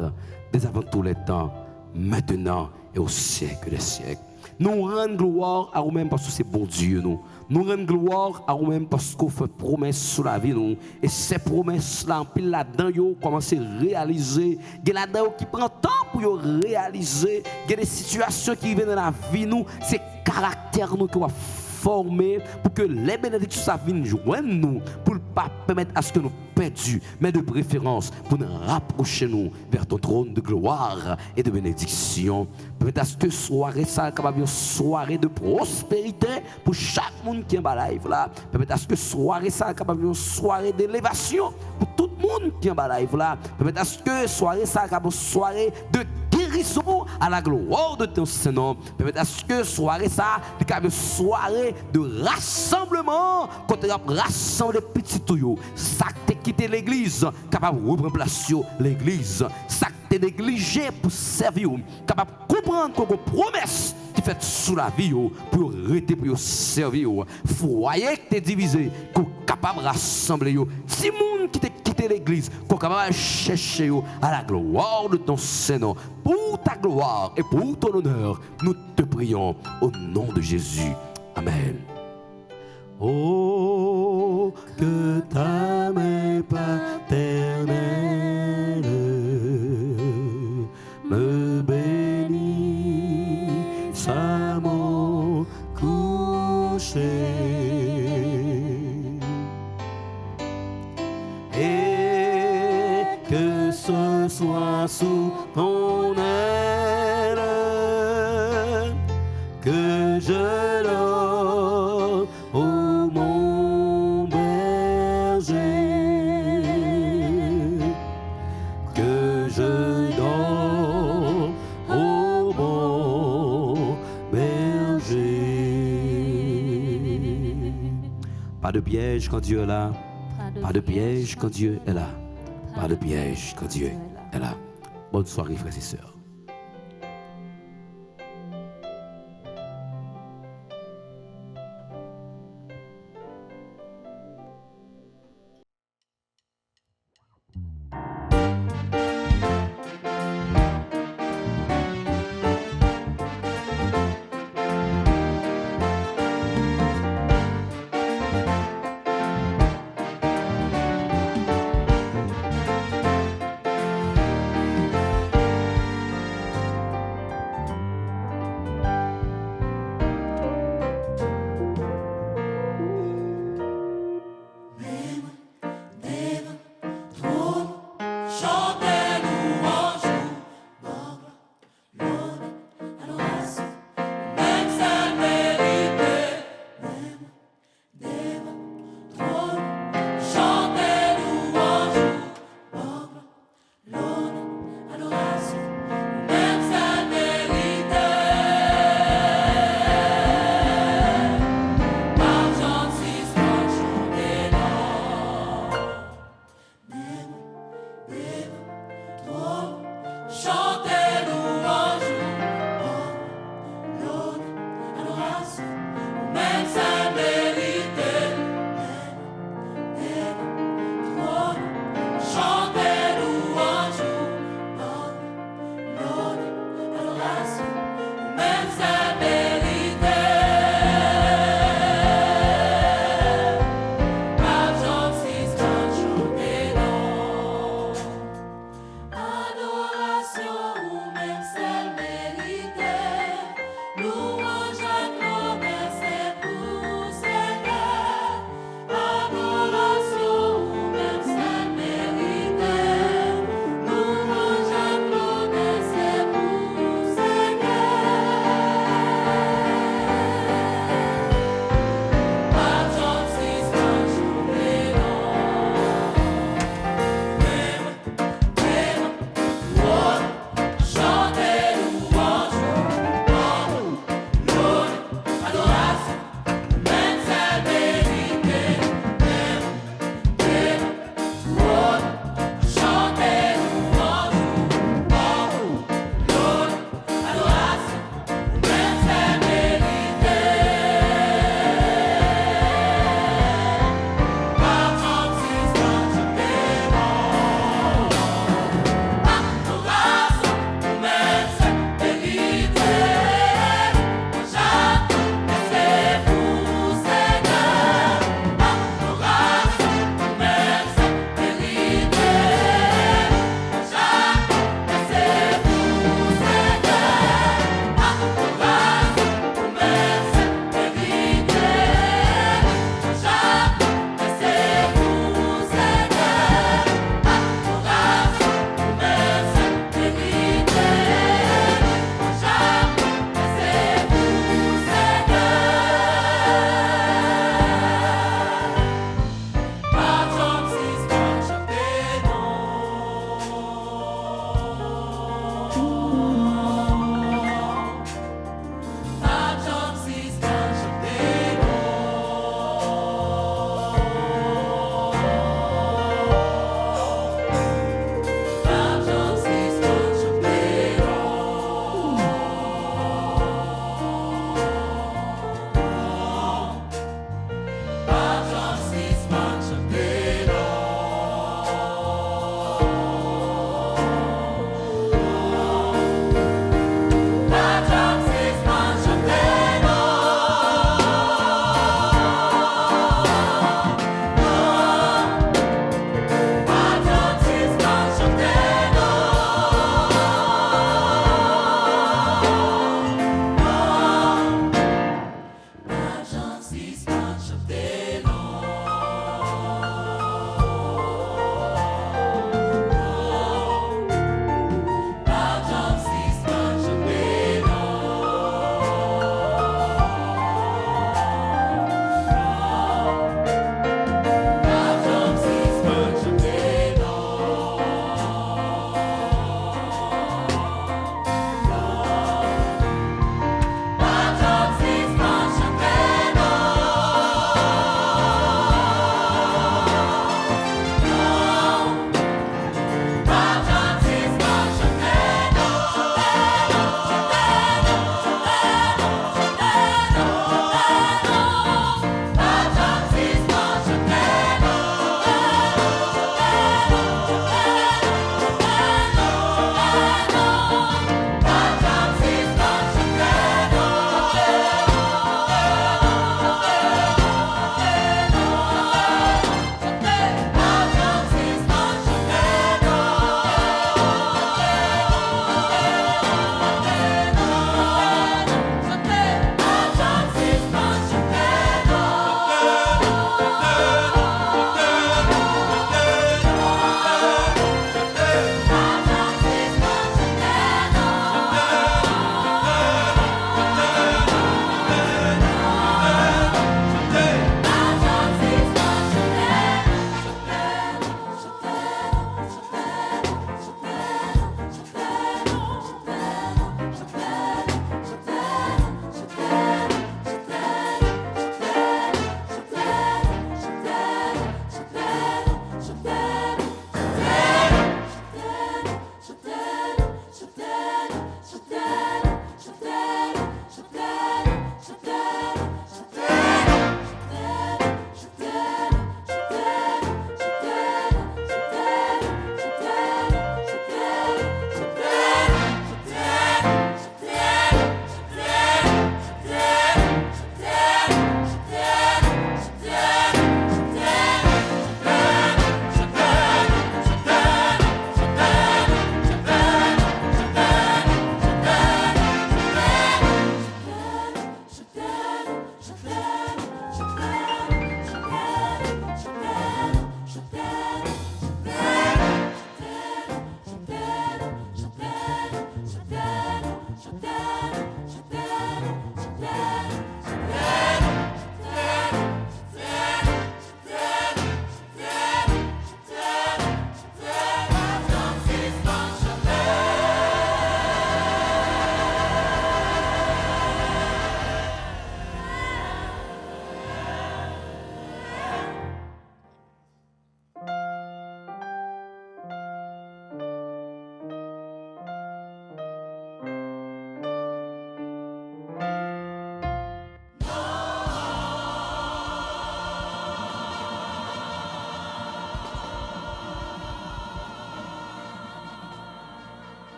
dès avant tous les temps, maintenant et au siècle des siècles. Nous rendons gloire à nous-mêmes parce que c'est bon Dieu. Nous rendons gloire à nous-mêmes parce qu'on fait promesse sur la vie. Et ces promesses-là, en pile là-dedans, commencent à réaliser. Il y a là-dedans qui prend temps pour réaliser. Il y a des situations qui viennent dans la vie. C'est caractère nous qui va former pour que les bénédictions viennent joindre nous, pour ne pas permettre à ce que nous perdions, mais de préférence pour nous rapprocher nous vers ton trône de gloire et de bénédiction. Permettre à ce que soirée ça capable une soirée de prospérité pour chaque monde qui est en live là. Permettre à ce que soirée ça capable une soirée d'élévation pour tout le monde qui est en live là. Permettre à ce que soirée ça capable une soirée de guérison à la gloire de ton Saint-Nom. Permettre à ce que soirée ça capable soirée de rassemblement quand tu as rassemblé petits tuyaux. Ça t'a quitté l'église, capable de reprendre place l'église. Ça t'a négligé pour servir, capable de comprendre que promesse qui fait sous la vie pour arrêter pour servir. Foyer qui t'es divisé, qu'on capable de rassembler. Si monde qui t'a quitté l'église, qu'on capable de chercher à la gloire de ton Saint-Nom. Pour ta gloire et pour ton honneur, nous te prions au nom de Jésus. Amen. Oh, que ta main paternelle me bénisse à mon coucher et que ce soit sous ton aile que je dors, ô mon berger, que je dors, ô mon berger. Pas de piège quand Dieu est là, pas de piège quand Dieu est là, pas de piège quand Dieu est là. Bonne soirée, frères et sœurs.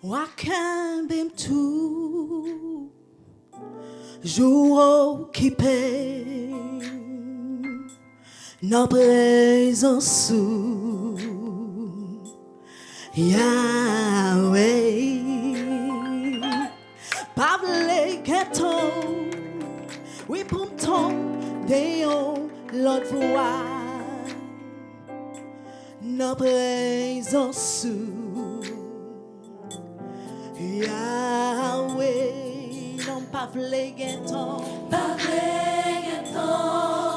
Wakambem tout jour occupé dans présence Yahweh Pavle Keton oui pour ton déon l'autre fois dans présence Yahweh, non pas vle geton,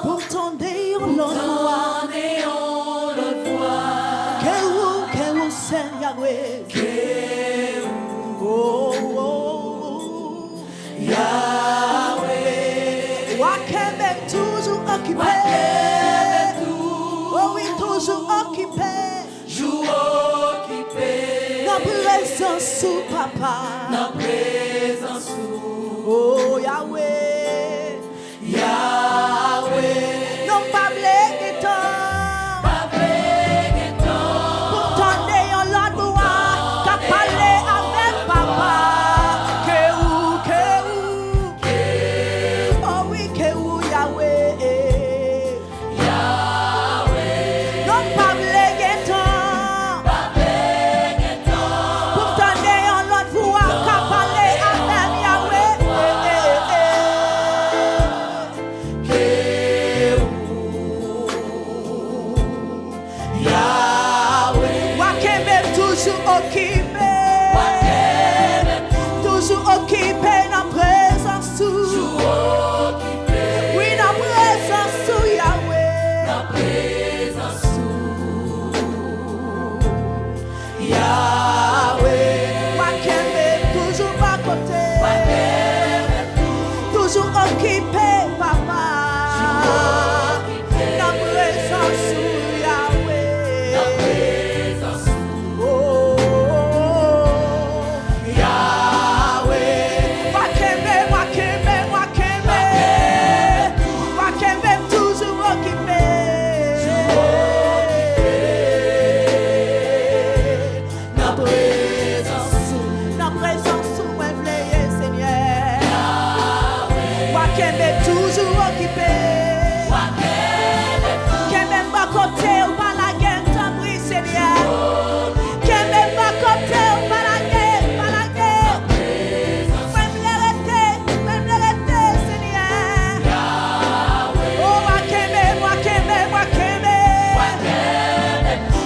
pour ton déon l'autre fois, que ou c'est Yahweh, Yahweh, Wakembe toujours occupé, oh oui toujours occupé. Présence sous papa, dans présence sous oh Yahweh, Yahweh, non pas blé pour tendre en l'endroit, qu'à parler avec papa, oh oui que Yahweh, non pas blé toujours occupé dans présence oui dans présence Yahweh dans présence Yahweh Wakembe toujours à côté toujours occupé papa dans présence Yahweh dans présence toujours occupé. Qu'est même pas côté ou pas la guerre, t'as pris Seigneur. Qu'est même pas côté ou pas la guerre, Même l'arrêter, Seigneur. Oh,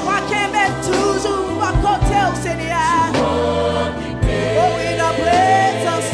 Wakembe, toujours à côté au Seigneur. Oh, oui, la présence.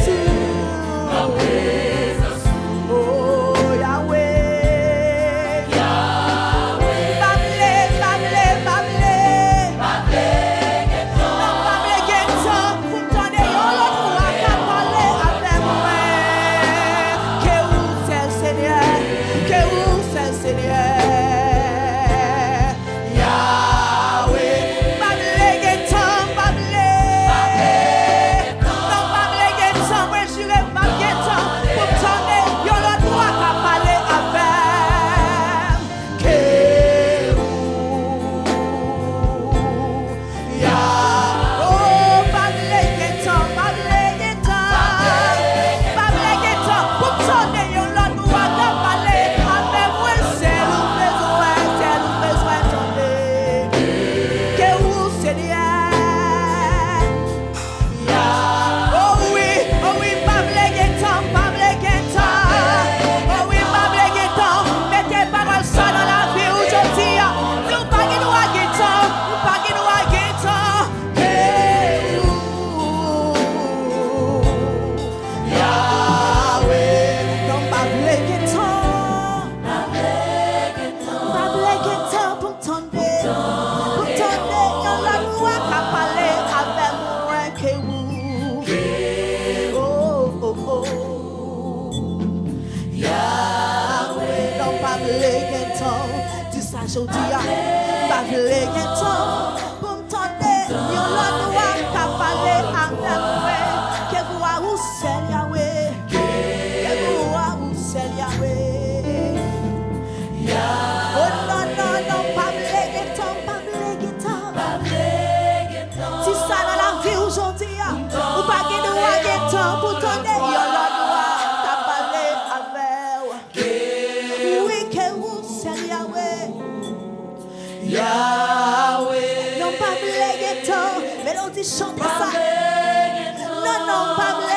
Aujourd'hui, pas vle gen temps pour m'tendre, yon l'autre doit qu'a parler avec moi. Que vous a ou c'est Yahweh, que vous a ou c'est Yahweh. Oh non, pas vle gen temps, Si ça dans la vie aujourd'hui, Mélodie chante ça. Non, non, pas